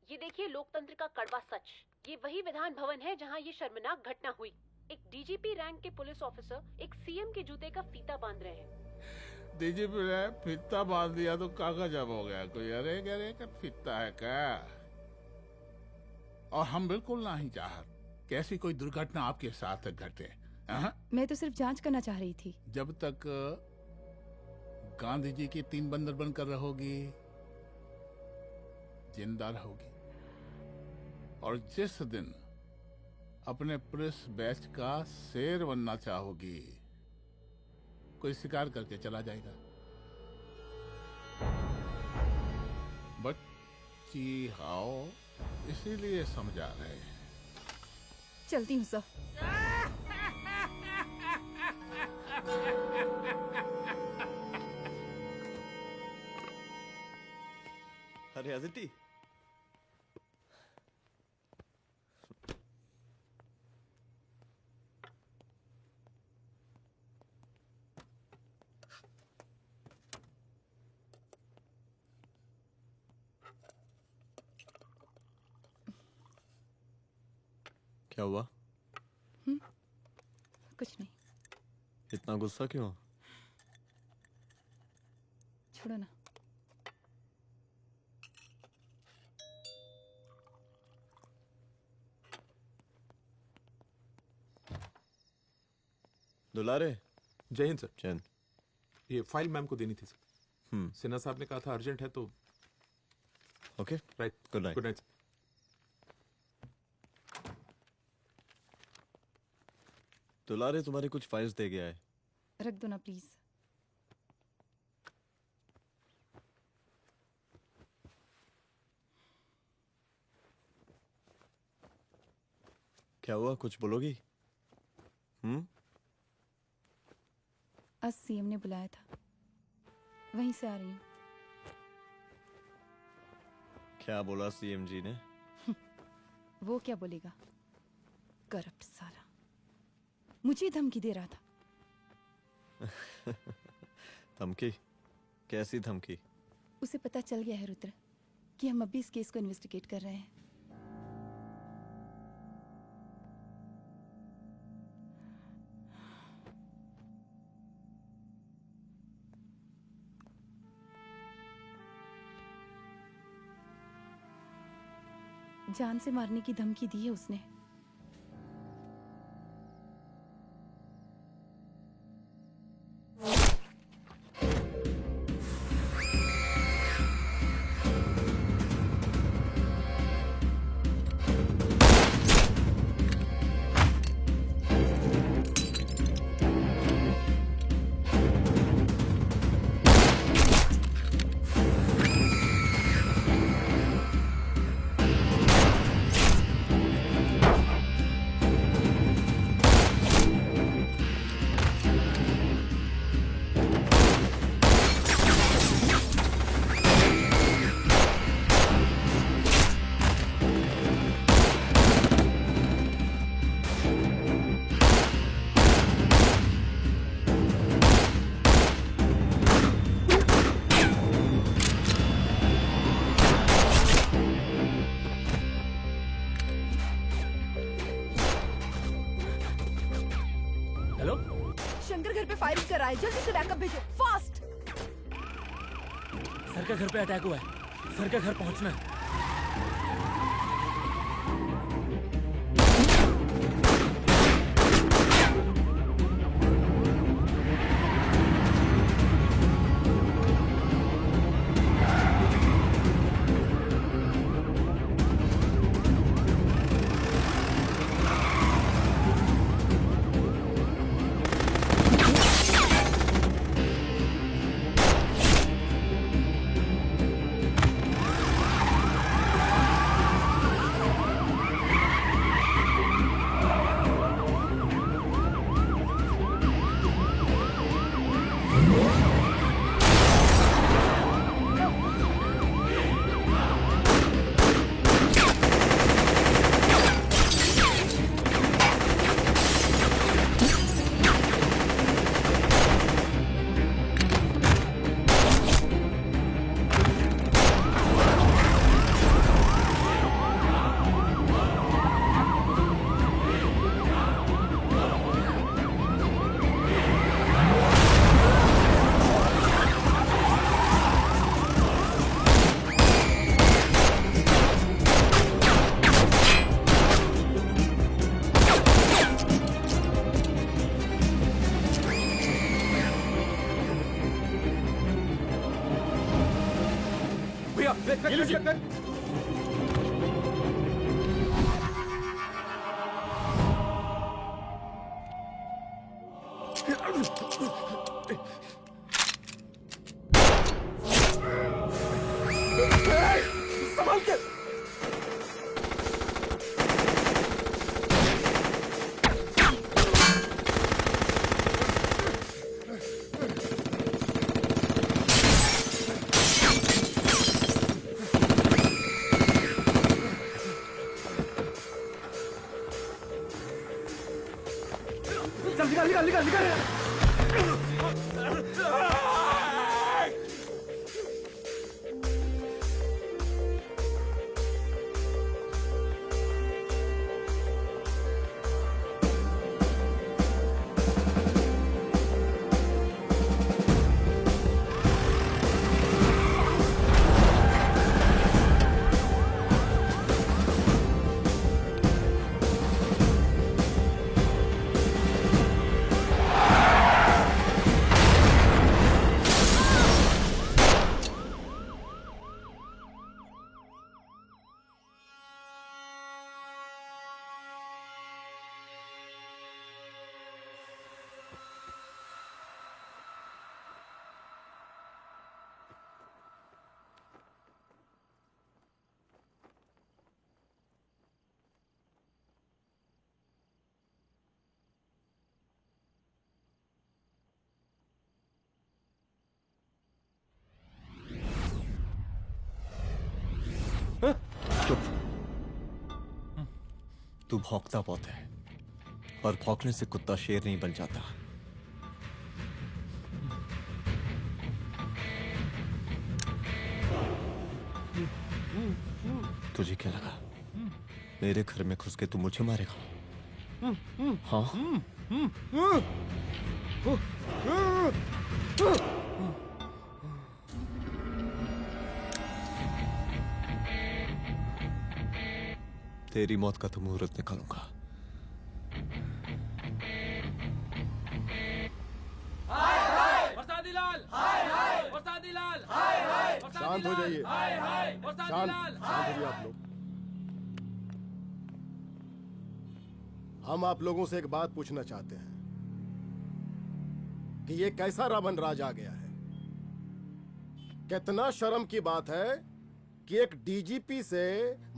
ये देखिए लोकतंत्र का कड़वा सच। ये वही विधान भवन है जहां ये शर्मनाक घटना हुई। एक डीजीपी रैंक के पुलिस ऑफिसर एक सीएम के जूते का फीता बांध रहे हैं। डीजीपी ने फीता बांध दिया तो कागज अब हो गया कोई? अरे गरे का फीता है क्या? और हम बिल्कुल नहीं चाहते कि ऐसी कोई दुर्घटना आपके साथ घटे। मैं तो सिर्फ जांच करना चाह रही थी। जब तक गांधी जी की 3 बंदर बनकर रहोगी, जिंदा रहोगी। और जिस दिन अपने पुलिस बैच का शेर बनना चाहोगी, कोई शिकार करके चला जाएगा। बच्ची हाओ, इसीलिए समझा रहे हैं। चलती हूँ सर। अरे अदिति, क्या हुआ? कुछ नहीं। इतना गुस्सा क्यों? छोड़ो ना। दुलारे। जय हिंद सर। जय हिंद। ये फाइल मैम को देनी थी सर। सिन्हा साहब ने कहा था अर्जेंट है तो। Okay right. Good night. Good night. दुलारे तुम्हारी कुछ फाइल्स दे गया है। रख दो ना प्लीज। क्या हुआ, कुछ बोलोगी? आज सीएम ने बुलाया था, वहीं से आ रही हूँ। क्या बोला सीएम जी ने? वो क्या बोलेगा, करप्ट साला, मुझे धमकी दे रहा था। धमकी? कैसी धमकी? उसे पता चल गया है रुद्र कि हम अभी इस केस को इन्वेस्टिगेट कर रहे हैं। जान से मारने की धमकी दी है उसने। जल्दी से बैकअप भेजो, फास्ट। सर का घर पे अटैक हुआ है, सर का घर पहुंचना है। संभाल के। निकाल निकाल निकाल चुप। तू भौंकता बहुत है, और भौंकने से कुत्ता शेर नहीं बन जाता। तुझे क्या लगा मेरे घर में घुस के तू मुझे मारेगा? हाँ? तेरी मौत का तो मुहूर्त निकालूंगा। शांत हो जाइए। शांत हो जाइए आप लोग। हम आप लोगों से एक बात पूछना चाहते हैं कि ये कैसा रावण राज आ गया है। कितना शर्म की बात है कि एक डीजीपी से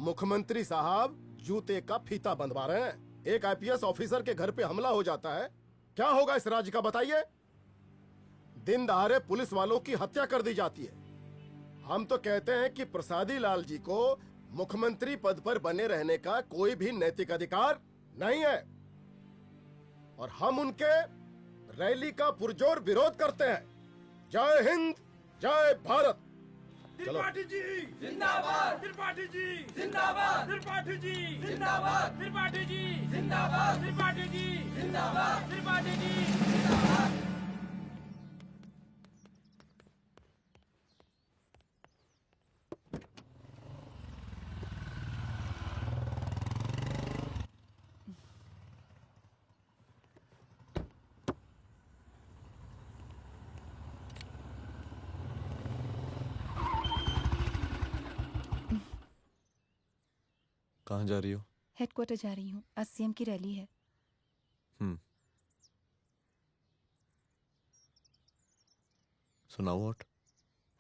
मुख्यमंत्री साहब जूते का फीता बंधवा रहे हैं। एक आईपीएस ऑफिसर के घर पे हमला हो जाता है, क्या होगा इस राज्य का बताइए? दिन दहाड़े पुलिस वालों की हत्या कर दी जाती है। हम तो कहते हैं कि प्रसादी लाल जी को मुख्यमंत्री पद पर बने रहने का कोई भी नैतिक अधिकार नहीं है, और हम उनके रैली का पुरजोर विरोध करते हैं। जय हिंद, जय भारत। त्रिपाठी जी जिंदाबाद, त्रिपाठी जी जिंदाबाद, त्रिपाठी जी जिंदाबाद, त्रिपाठी जी जिंदाबाद, त्रिपाठी जी जिंदाबाद, त्रिपाठी जी जिंदाबाद। कहाँ जा रही हो? हेडक्वार्टर जा रही हूँ, आज सीएम की रैली है। सुनाओ व्हाट?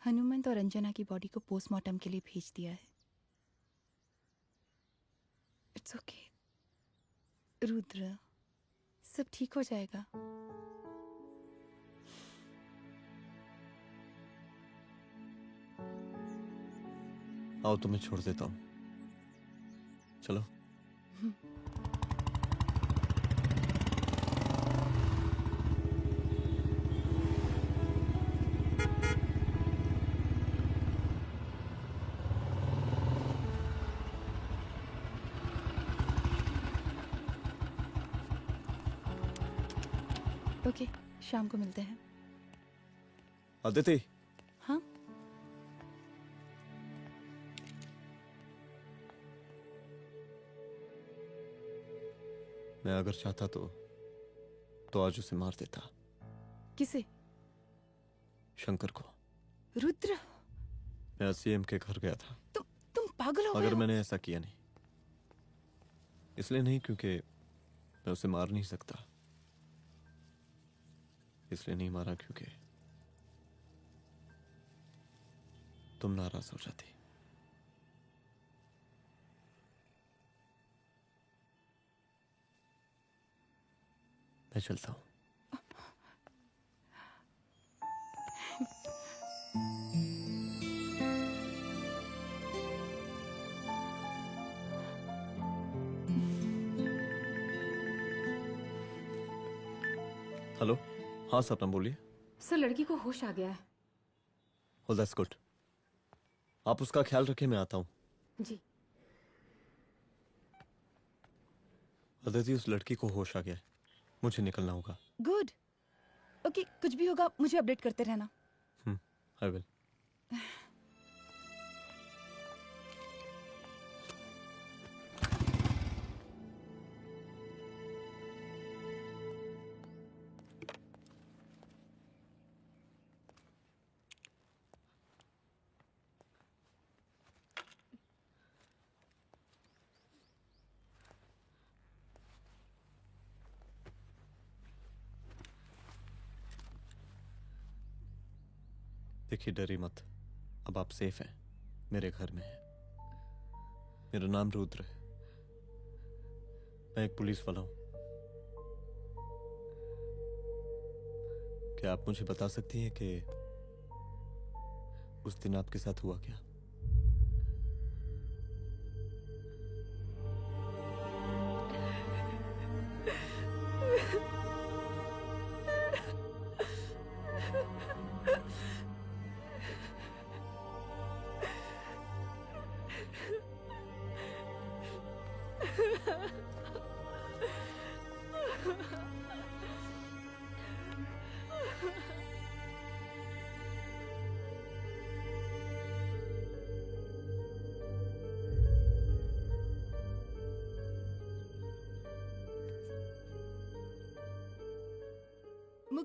हनुमंत और अंजना की बॉडी को पोस्टमार्टम के लिए भेज दिया है। इट्स ओके रुद्र, सब ठीक हो जाएगा। आओ तुम्हें छोड़ देता हूँ, चलो। ओके, शाम को मिलते हैं। अदिति, हाँ? मैं अगर चाहता तो आज उसे मार देता। किसे? शंकर को। रुद्र, मैं सीएम के घर गया था। तुम पागल हो गए मगर हो? मैंने ऐसा किया नहीं। इसलिए नहीं क्योंकि मैं उसे मार नहीं सकता, इसलिए नहीं मारा क्योंकि तुम नाराज हो जाती। मैं चलता हूं। हेलो, हाँ सपना बोलिए। सर, लड़की को होश आ गया है। Oh, that's good. आप उसका ख्याल रखिए, मैं आता हूँ। जी। अदिति, उस लड़की को होश आ गया है, मुझे निकलना होगा। गुड। ओके, कुछ भी होगा मुझे अपडेट करते रहना। I will. देखिए, डरी मत, अब आप सेफ हैं, मेरे घर में हैं। मेरा नाम रुद्र है, मैं एक पुलिस वाला हूं। क्या आप मुझे बता सकती हैं कि उस दिन आपके साथ हुआ क्या?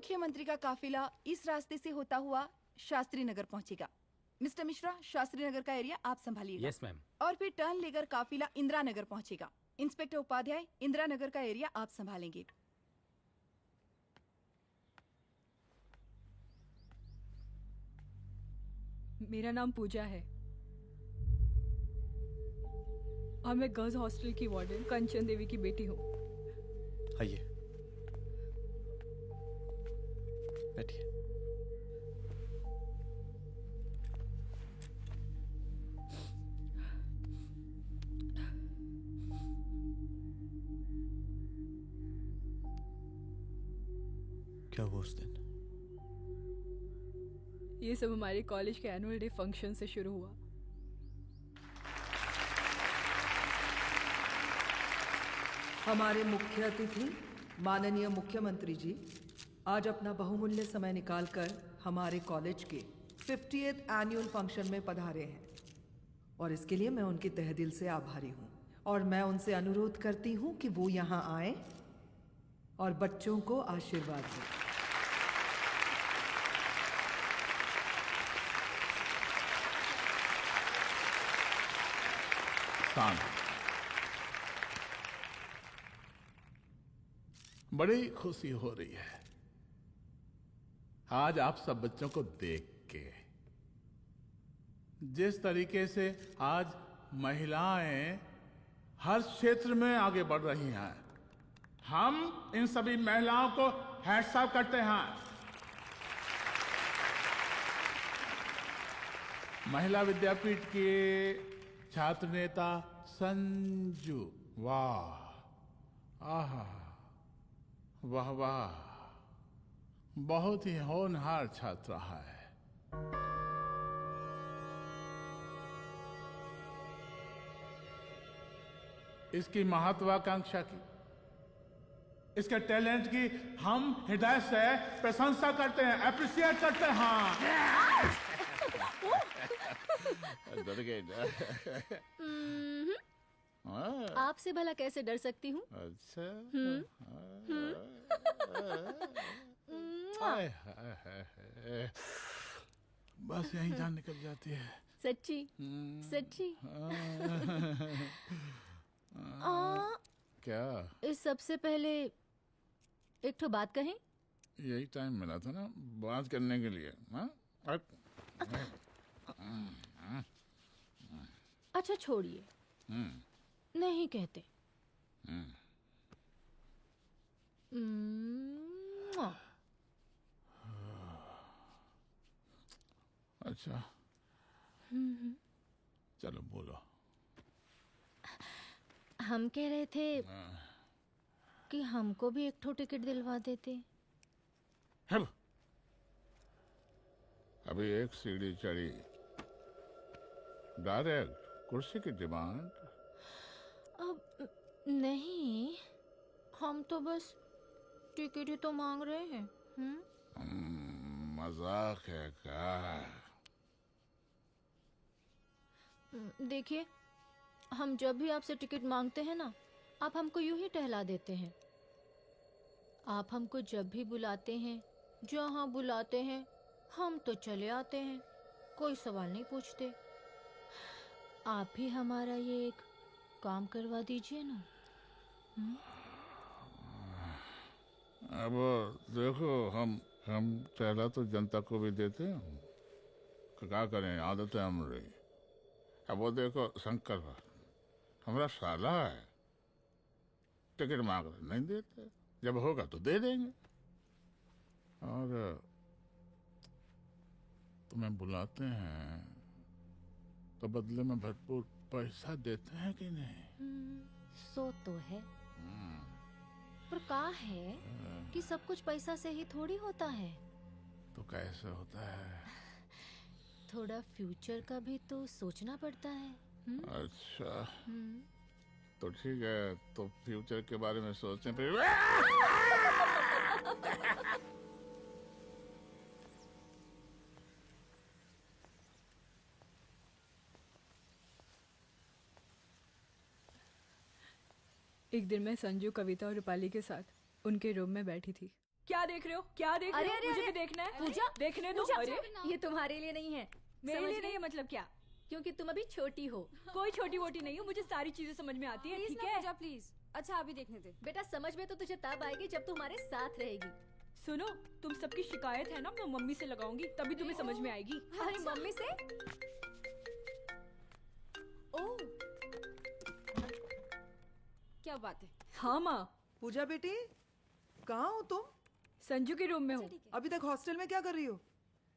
मुख्यमंत्री का काफिला इस रास्ते से होता हुआ शास्त्री नगर पहुंचेगा। मिस्टर मिश्रा, शास्त्री नगर का एरिया आप संभालिएगा। Yes ma'am. और फिर टर्न लेकर काफिला इंदिरा नगर पहुंचेगा। इंस्पेक्टर उपाध्याय, इंदिरा नगर का एरिया आप संभालेंगे। मेरा नाम पूजा है और मैं गर्ल्स हॉस्टल की वार्डन कंचन देवी की बेटी हूँ। आइए, बैठिए। क्या हुआ उस दिन? ये सब हमारे कॉलेज के एनुअल डे फंक्शन से शुरू हुआ। हमारे मुख्य अतिथि माननीय मुख्यमंत्री जी आज अपना बहुमूल्य समय निकालकर हमारे कॉलेज के 50th एनुअल फंक्शन में पधारे हैं और इसके लिए मैं उनके तहे दिल से आभारी हूँ और मैं उनसे अनुरोध करती हूँ कि वो यहाँ आए और बच्चों को आशीर्वाद दें। बड़ी खुशी हो रही है आज आप सब बच्चों को देख के। जिस तरीके से आज महिलाएं हर क्षेत्र में आगे बढ़ रही हैं, हम इन सभी महिलाओं को हैट्स ऑफ करते हैं। महिला विद्यापीठ के छात्र नेता संजू, वाह, आहा, वाह वाह, बहुत ही होनहार छात्रा है। इसकी महत्वाकांक्षा की, इसके टैलेंट की हम हृदय से प्रशंसा करते हैं, अप्रिशिएट करते हैं। डर गए ना? आपसे भला कैसे डर सकती हूँ? अच्छा। बस यही जान निकल जाती है। सच्ची सच्ची। क्या? इस सबसे पहले एक ठो बात कहें? यही टाइम मिला था ना बात करने के लिए। अच्छा छोड़िए, नहीं कहते। अच्छा चलो बोलो। हम कह रहे थे कि हमको भी एक ठो टिकट दिलवा देते। अभी एक सीढ़ी चढ़ी, डायरेक्ट कुर्सी की डिमांड। अब नहीं, हम तो बस टिकट ही तो मांग रहे हैं। मजाक है क्या? देखिए, हम जब भी आपसे टिकट मांगते हैं ना, आप हमको यूं ही टहला देते हैं। आप हमको जब भी बुलाते हैं, जहाँ बुलाते हैं, हम तो चले आते हैं, कोई सवाल नहीं पूछते। आप भी हमारा ये एक काम करवा दीजिए ना। अब देखो, हम टहला तो जनता को भी देते हैं, क्या करें, आदत है हमारी। अब वो देखो शंकर हमारा साला है, टिकट मांग रहे नहीं देते, जब होगा तो दे देंगे। और तुम्हें बुलाते हैं तो बदले में भरपूर पैसा देते हैं कि नहीं? सो तो है, पर का है कि सब कुछ पैसा से ही थोड़ी होता है। तो कैसे होता है? थोड़ा फ्यूचर का भी तो सोचना पड़ता है। अच्छा तो ठीक है, तो फ्यूचर के बारे में सोचने पे एक दिन मैं संजू, कविता और रूपाली के साथ उनके रूम में बैठी थी। क्या देख रहे हो? क्या देख रहे हो? अरे, मुझे अरे, भी देखना है। पूजा, देखने दो। पूजा, अरे ये तुम्हारे लिए नहीं है। मेरे समझ लिए गई? नहीं है मतलब क्या? क्योंकि तुम अभी छोटी हो। कोई छोटी वोटी नहीं हूँ, मुझे सारी चीजें समझ में आती है। प्लीज ठीक ना है पूजा, प्लीज। अच्छा अभी देखने दे। बेटा समझ में तो तुझे तब आएगी जब तू हमारे साथ रहेगी। सुनो, तुम सबकी शिकायत है ना, मैं मम्मी से लगाऊंगी, तभी तुम्हें समझ में आएगी। अरे मम्मी से? ओह, क्या बात है? हाँ माँ। पूजा बेटी, कहाँ हो तुम? संजू के रूम में हूँ। अभी तक हॉस्टल में क्या कर रही हो?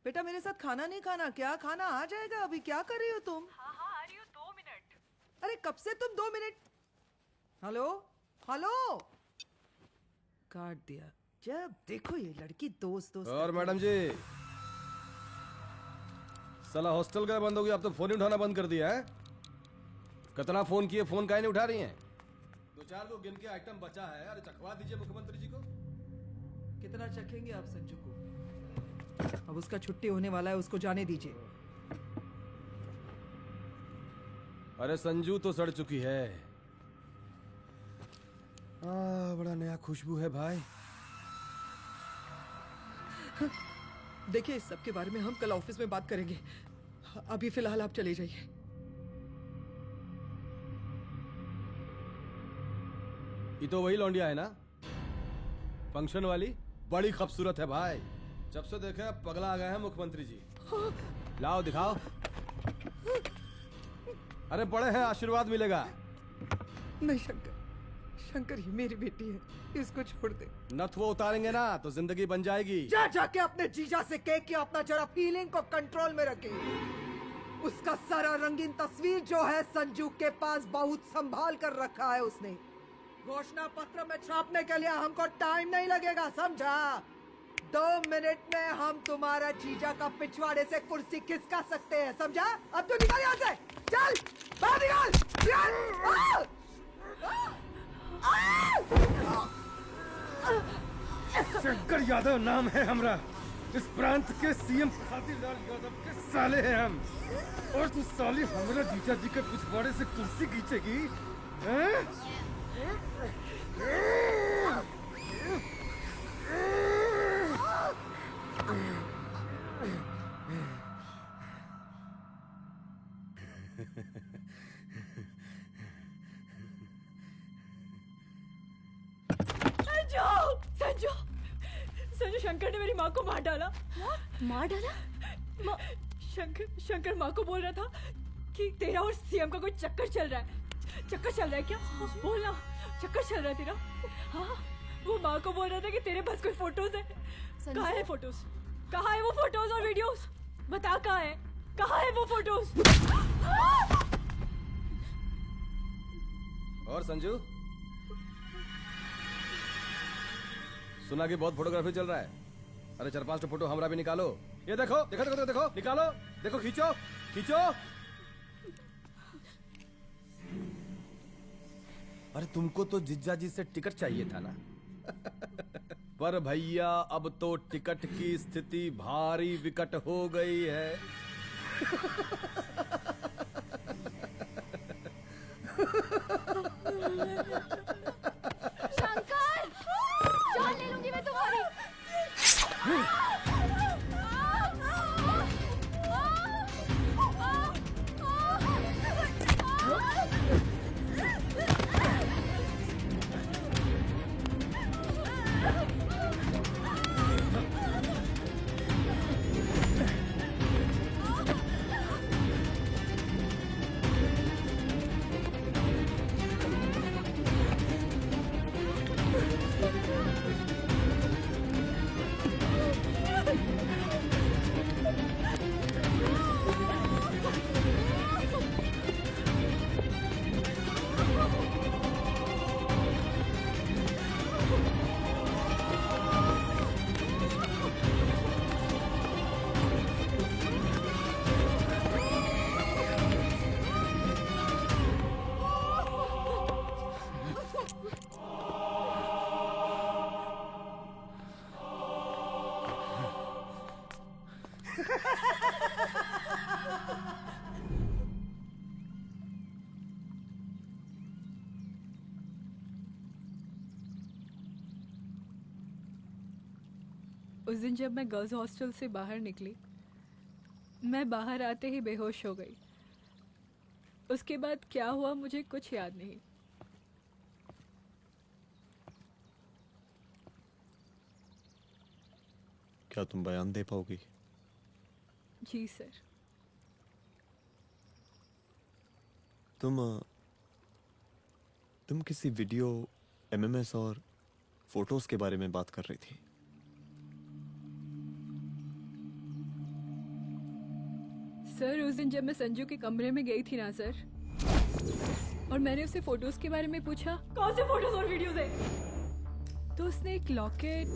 बेटा मेरे साथ खाना नहीं खाना क्या? खाना आ जाएगा, अभी क्या कर रही हो तुम? हाँ हाँ आ रही हूँ, 2 मिनट। अरे कब से तुम 2 मिनट? हेलो हेलो, काट दिया। जब देखो ये लड़की दोस्त दोस्त। और मैडम जी, साला हॉस्टल का बंद हो गया, अब तो फोन ही उठाना बंद कर दिया है। कितना फोन किए, फोन काहे नहीं उठा रही हैं? 2-4 को गिन के आइटम बचा है, अरे चखवा दीजिए मुख्यमंत्री जी को। कितना चखेंगे आप संजू को? अब उसका छुट्टी होने वाला है, उसको जाने दीजिए। अरे संजू तो सड़ चुकी है। बड़ा नया खुशबू है भाई। देखिए इस सब के बारे में हम कल ऑफिस में बात करेंगे, अभी फिलहाल आप चले जाइए। ये तो वही लौंडिया है ना, फंक्शन वाली? बड़ी खूबसूरत है भाई, जब से देखे पगला आ गए हैं मुख्यमंत्री जी। लाओ दिखाओ। अरे बड़े हैं, आशीर्वाद मिलेगा। नहीं शंकर, शंकर ये मेरी बेटी है, इसको छोड़ दे। नथ वो उतारेंगे ना तो जिंदगी बन जाएगी। जा जाके अपने जीजा से कह के अपना जरा फीलिंग को कंट्रोल में रखे। उसका सारा रंगीन तस्वीर जो है संजू के पास बहुत संभाल कर रखा है उसने। घोषणा पत्र में छापने के लिए हमको टाइम नहीं लगेगा, समझा? 2 मिनट में हम तुम्हारा जीजा का पिछवाड़े से कुर्सी खिसका सकते हैं, समझा? अब तो निकल यहाँ से, चल बाहर निकल। शंकर यादव नाम है हमरा, इस प्रांत के सीएम शांतिलाल यादव के साले हैं हम। और तू साली हमरा जीजा जी के पिछवाड़े से कुर्सी खींचेगी, हैं? संजू, संजू शंकर ने मेरी माँ को मार डाला। मार डाला? शंकर माँ को बोल रहा था कि तेरा और सीएम का कोई चक्कर चल रहा है। चक्कर चल रहा है क्या? बोलना, चक्कर चल रहा है तेरा? हाँ, वो माँ को बोल रहा था कि तेरे पास कोई फोटोज है। कहाँ है फोटोज? कहाँ है वो फोटोज और वीडियोस? बता कहाँ है? कहाँ है वो फोटोज? और संजू, सुना कि बहुत फोटोग्राफी चल रहा है। अरे 4-5 फोटो हमरा भी निकालो। ये देखो देखो देखो देखो, निकालो, देखो, खींचो खींचो। अरे तुमको तो जिज्जा जी से टिकट चाहिए था ना। पर भैया अब तो टिकट की स्थिति भारी विकट हो गई है। शंकर, जान ले लूंगी मैं तुम्हारी। उस दिन जब मैं गर्ल्स हॉस्टल से बाहर निकली, मैं बाहर आते ही बेहोश हो गई। उसके बाद क्या हुआ मुझे कुछ याद नहीं। क्या तुम बयान दे पाओगी? जी सर। तुम किसी वीडियो, एमएमएस और फोटोज के बारे में बात कर रही थी। सर उस दिन जब मैं संजू के कमरे में गई थी ना सर, और मैंने उससे फोटोज के बारे में पूछा कौन से फोटोज और वीडियोज है, तो उसने एक लॉकेट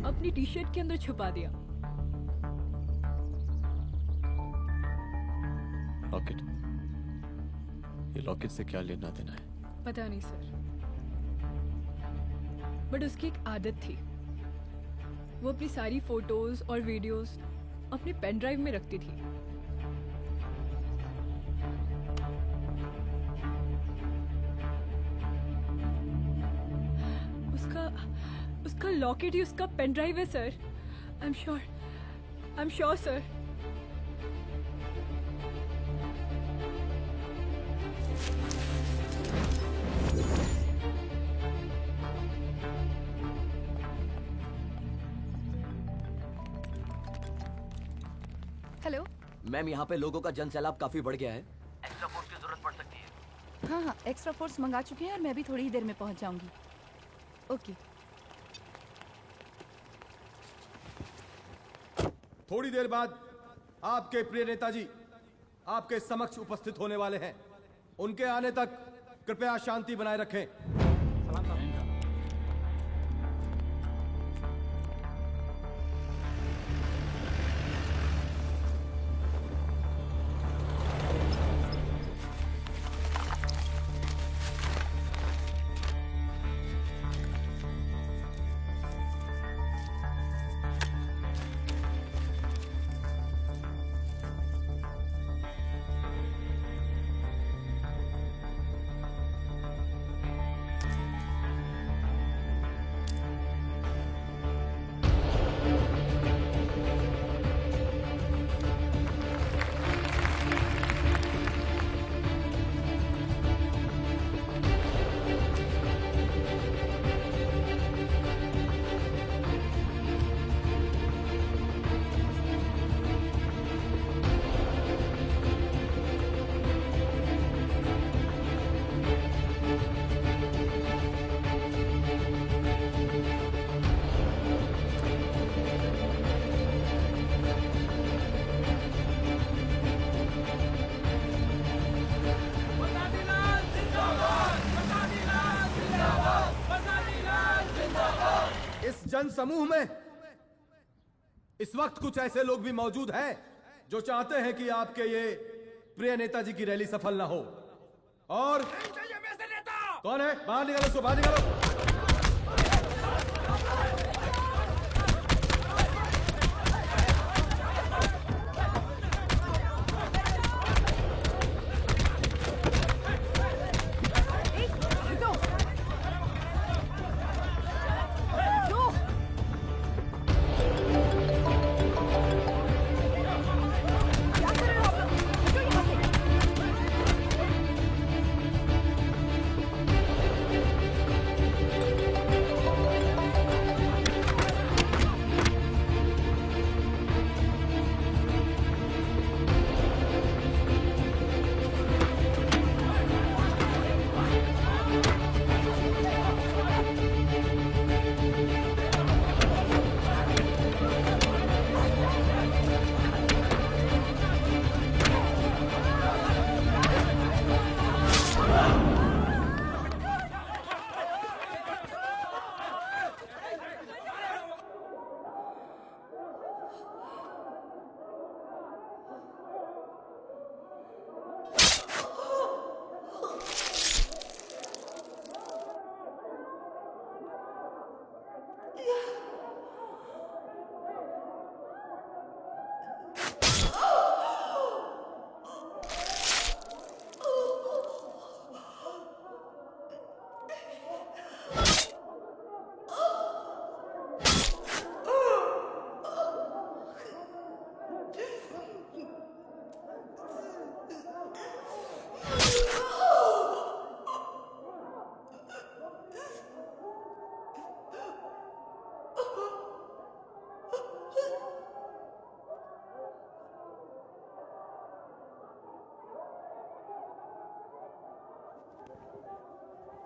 अपनी टी शर्ट के अंदर छुपा दिया। लॉकेट? ये लॉकेट से क्या लेना देना है? पता नहीं सर, बट उसकी एक आदत थी, वो अपनी सारी फोटोज और वीडियोज अपने पेन ड्राइव में रखती थी। उसका लॉकेट ही उसका पेन ड्राइव है sir. I am sure sir. Hello ma'am, यहाँ पे लोगों का जनसैलाब काफी बढ़ गया है। एक्स्ट्रा फोर्स की जरूरत पड़ सकती है। हाँ, एक्स्ट्रा फोर्स मंगा चुके हैं और मैं भी थोड़ी ही देर में पहुंच जाऊंगी। ओके। थोड़ी देर बाद आपके प्रिय नेताजी आपके समक्ष उपस्थित होने वाले हैं। उनके आने तक कृपया शांति बनाए रखें। जन समूह में इस वक्त कुछ ऐसे लोग भी मौजूद हैं जो चाहते हैं कि आपके ये प्रिय नेताजी की रैली सफल ना हो। और कौन है? बाहर निकालो उसको, बाहर निकालो।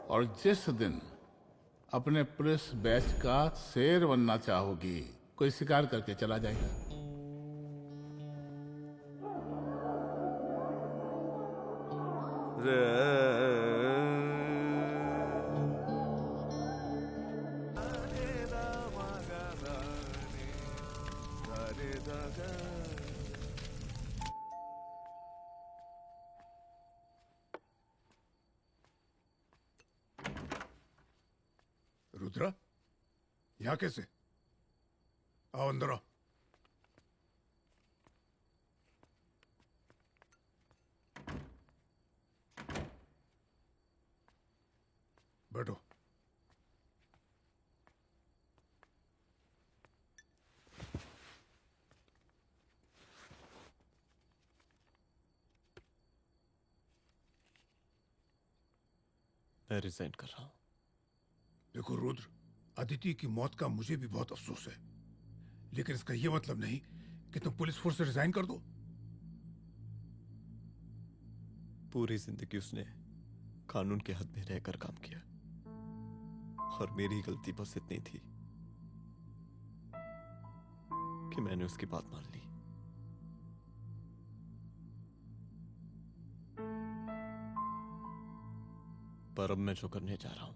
और जिस दिन अपने पुलिस बैच का शेर बनना चाहोगी, कोई शिकार करके चला जाएगा। रुद्रा, यहाँ कैसे? आओ अंदर आओ। बैठो। मैं रिजाइन कर रहा हूं। देखो रुद्र, अदिति की मौत का मुझे भी बहुत अफसोस है, लेकिन इसका यह मतलब नहीं कि तुम पुलिस फोर्स से रिजाइन कर दो। पूरी जिंदगी उसने कानून के हद में रहकर काम किया और मेरी गलती बस इतनी थी कि मैंने उसकी बात मान ली। पर अब मैं जो करने जा रहा हूं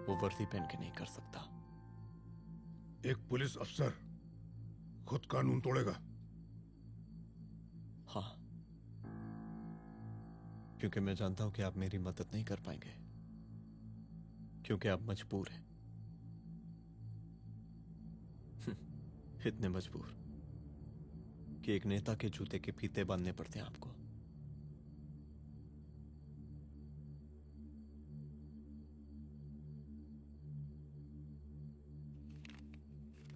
वो वर्दी पहन के नहीं कर सकता। एक पुलिस अफसर खुद कानून तोड़ेगा? हाँ, क्योंकि मैं जानता हूं कि आप मेरी मदद नहीं कर पाएंगे, क्योंकि आप मजबूर हैं। इतने मजबूर कि एक नेता के जूते के फीते बांधने पड़ते हैं आपको।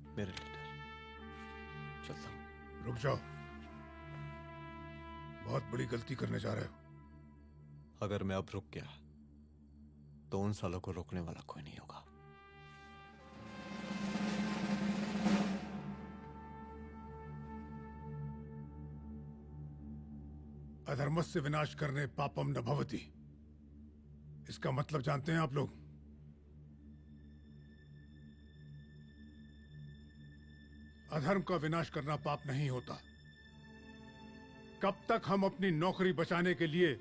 मेरे लीडर, चलता हूं। रुक जाओ, बहुत बड़ी गलती करने जा रहे हो। अगर मैं अब रुक गया तो उन सालों को रोकने वाला कोई नहीं होगा। अधर्मस्य विनाश करने पापम न भवति, इसका मतलब जानते हैं आप लोग? अधर्म का विनाश करना पाप नहीं होता। कब तक हम अपनी नौकरी बचाने के लिए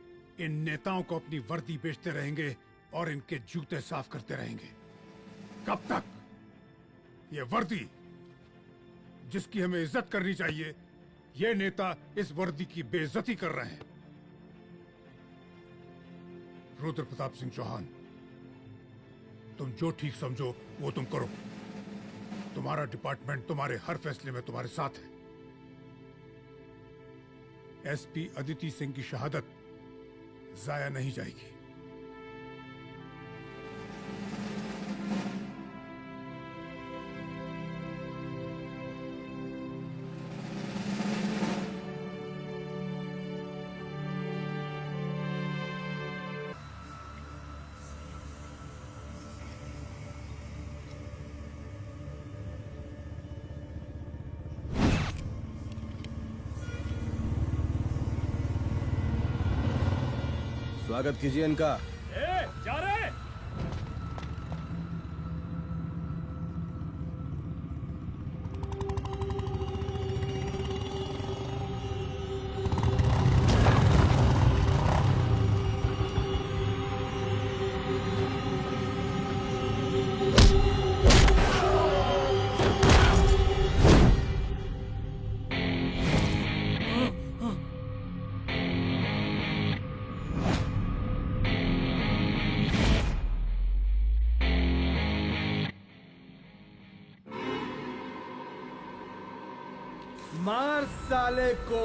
इन नेताओं को अपनी वर्दी बेचते रहेंगे और इनके जूते साफ करते रहेंगे? कब तक? ये वर्दी जिसकी हमें इज्जत करनी चाहिए, ये नेता इस वर्दी की बेइज्जती कर रहे हैं। रुद्र प्रताप सिंह चौहान, तुम जो ठीक समझो वो तुम करो। तुम्हारा डिपार्टमेंट तुम्हारे हर फैसले में तुम्हारे साथ है। एसपी अदिति सिंह की शहादत जाया नहीं जाएगी। स्वागत कीजिए इनका। जा रहे। मार साले को।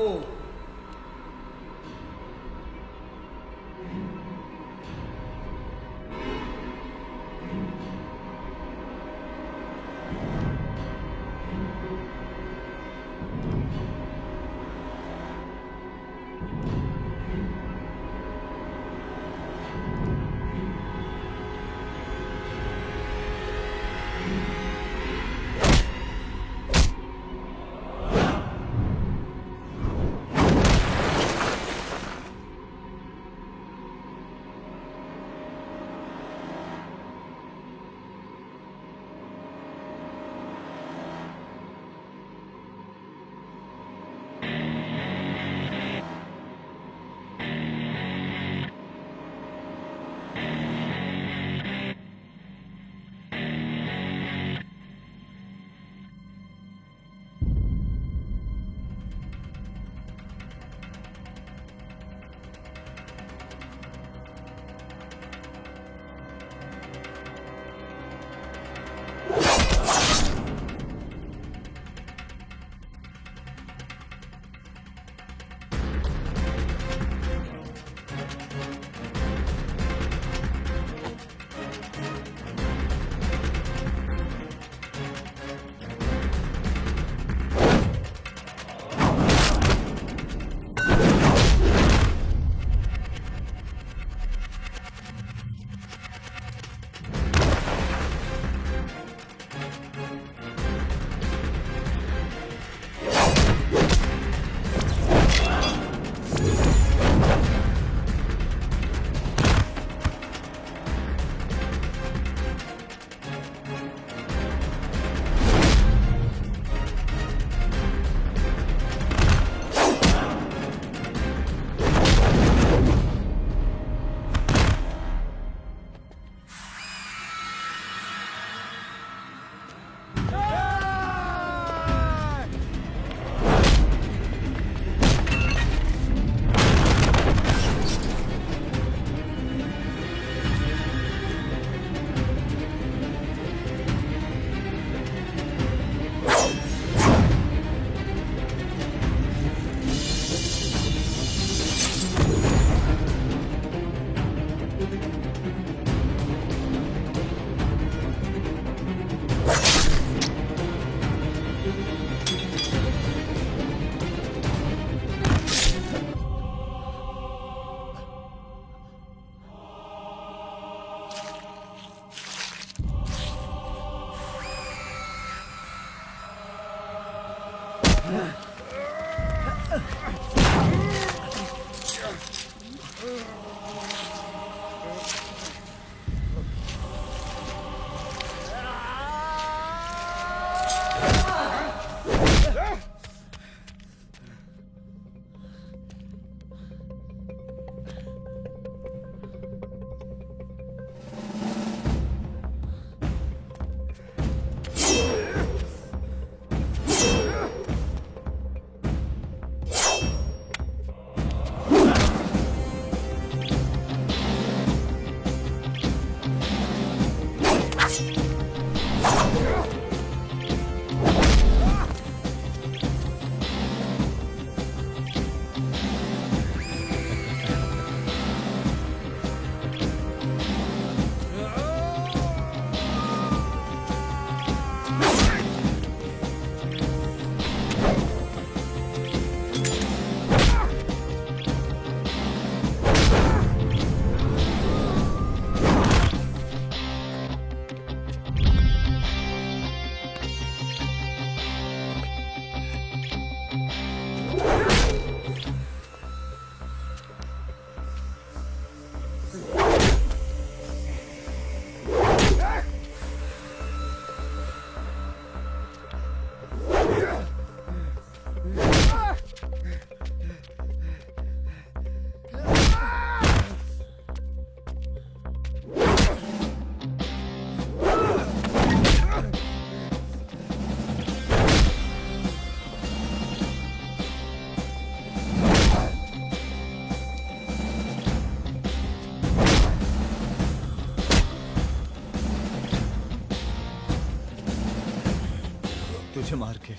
तुझे मार के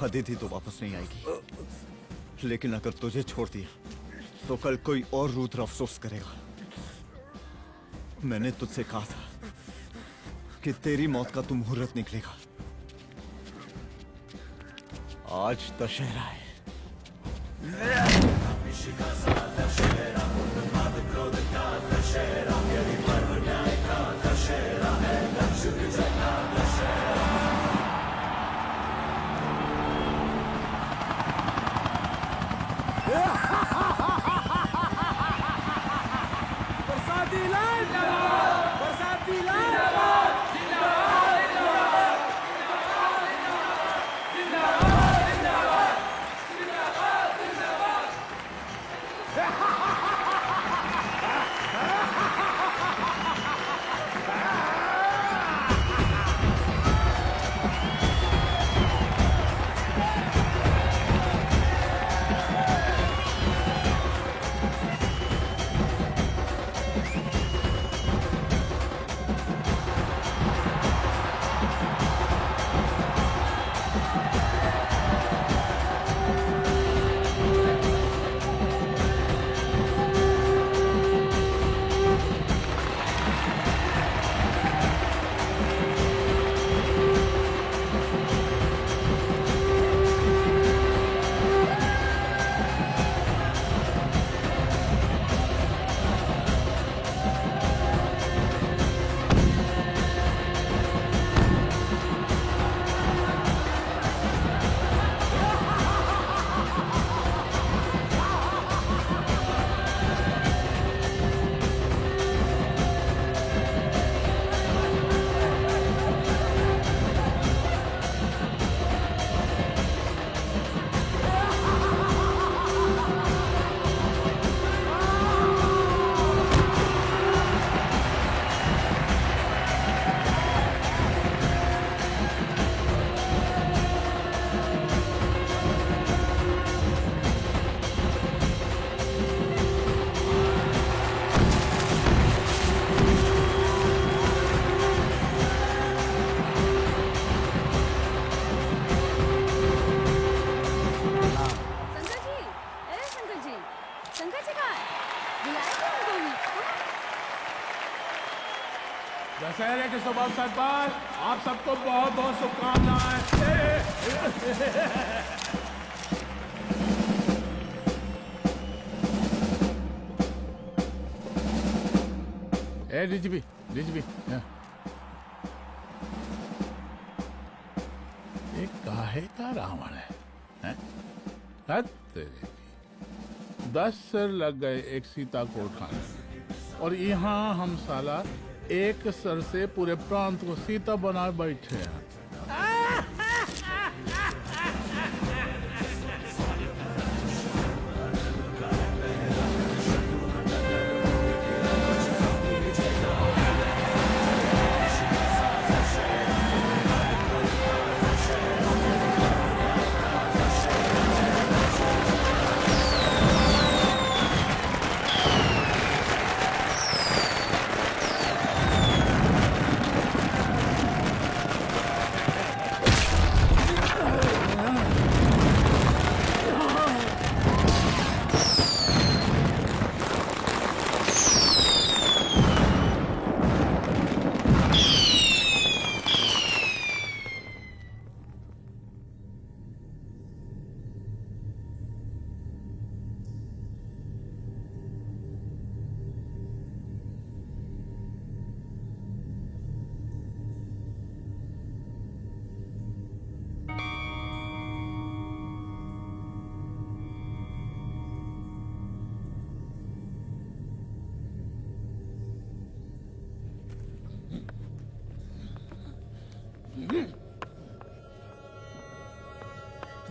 अदिति तो वापस नहीं आएगी, लेकिन अगर तुझे छोड़ दिया तो कल कोई और रुद्र अफसोस करेगा। मैंने तुझसे कहा था कि तेरी मौत का तू मुहूर्त निकलेगा। आज दशहरा है। बरसाती लाल बरसाती लाल दशहरे के शुभ अवसर पर आप सबको बहुत बहुत शुभकामनाएं। ए डीजीपी ये काहे का रावण है? हैं? हद तेरे की। 10 सिर लग गए एक सीता को उठाने में। और यहाँ हम साला एक सर से पूरे प्रांत को सीता बना बैठे हैं।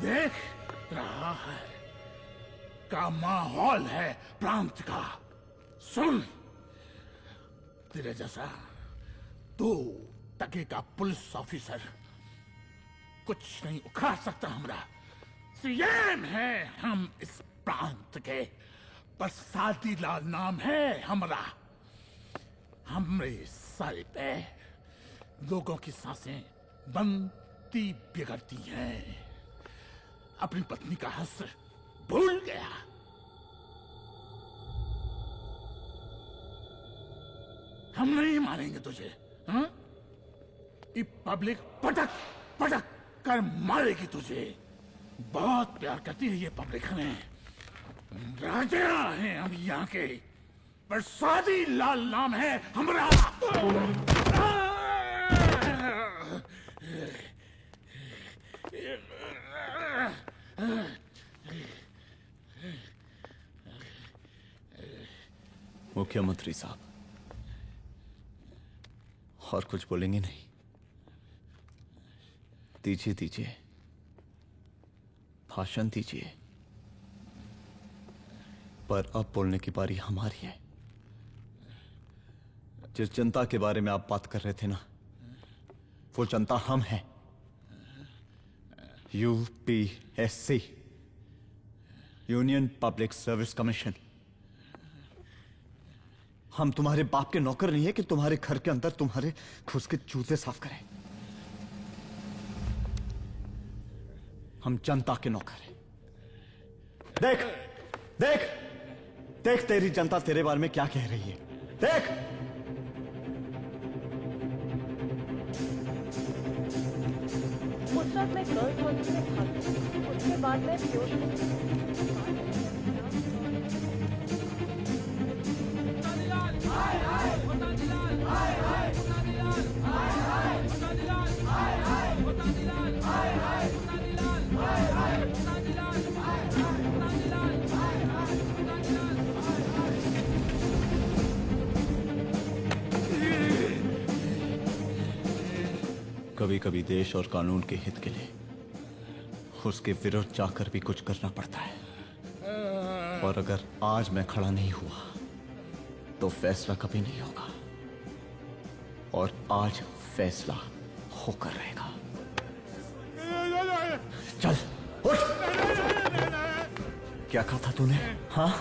देख रहा है का माहौल है प्रांत का। सुन, तेरे जैसा 2 टके का पुलिस ऑफिसर कुछ नहीं उखाड़ सकता। हमरा सीएम है हम इस प्रांत के, प्रसादी लाल नाम है हमरा। हमरे सर पे लोगों की सांसें बनती बिगड़ती हैं। अपनी पत्नी का हंस भूल गया। हम नहीं मारेंगे तुझे। हाँ? ये पब्लिक पटक पटक कर मारेगी तुझे। बहुत प्यार करती है ये पब्लिक हमें। राजा हैं हम यहाँ के, प्रसादी लाल नाम है हमारा। मुख्यमंत्री साहब, और कुछ बोलेंगे नहीं? दीजिए दीजिए, भाषण दीजिए। पर अब बोलने की बारी हमारी है। जिस जनता के बारे में आप बात कर रहे थे ना, वो जनता हम हैं। UPSC, union public service commission. हम तुम्हारे बाप के नौकर नहीं है कि तुम्हारे घर के अंदर तुम्हारे घुस के जूते साफ करें। हम जनता के नौकर हैं। देख देख देख, तेरी जनता तेरे बारे में क्या कह रही है। देख, उस वक्त मैं गर्ल्स हॉस्टल में भागी। उसके बाद मैं कभी कभी देश और कानून के हित के लिए उसके विरुद्ध जाकर भी कुछ करना पड़ता है। और अगर आज मैं खड़ा नहीं हुआ तो फैसला कभी नहीं होगा, और आज फैसला होकर रहेगा। चल उठ। क्या कहा था तूने? हाँ?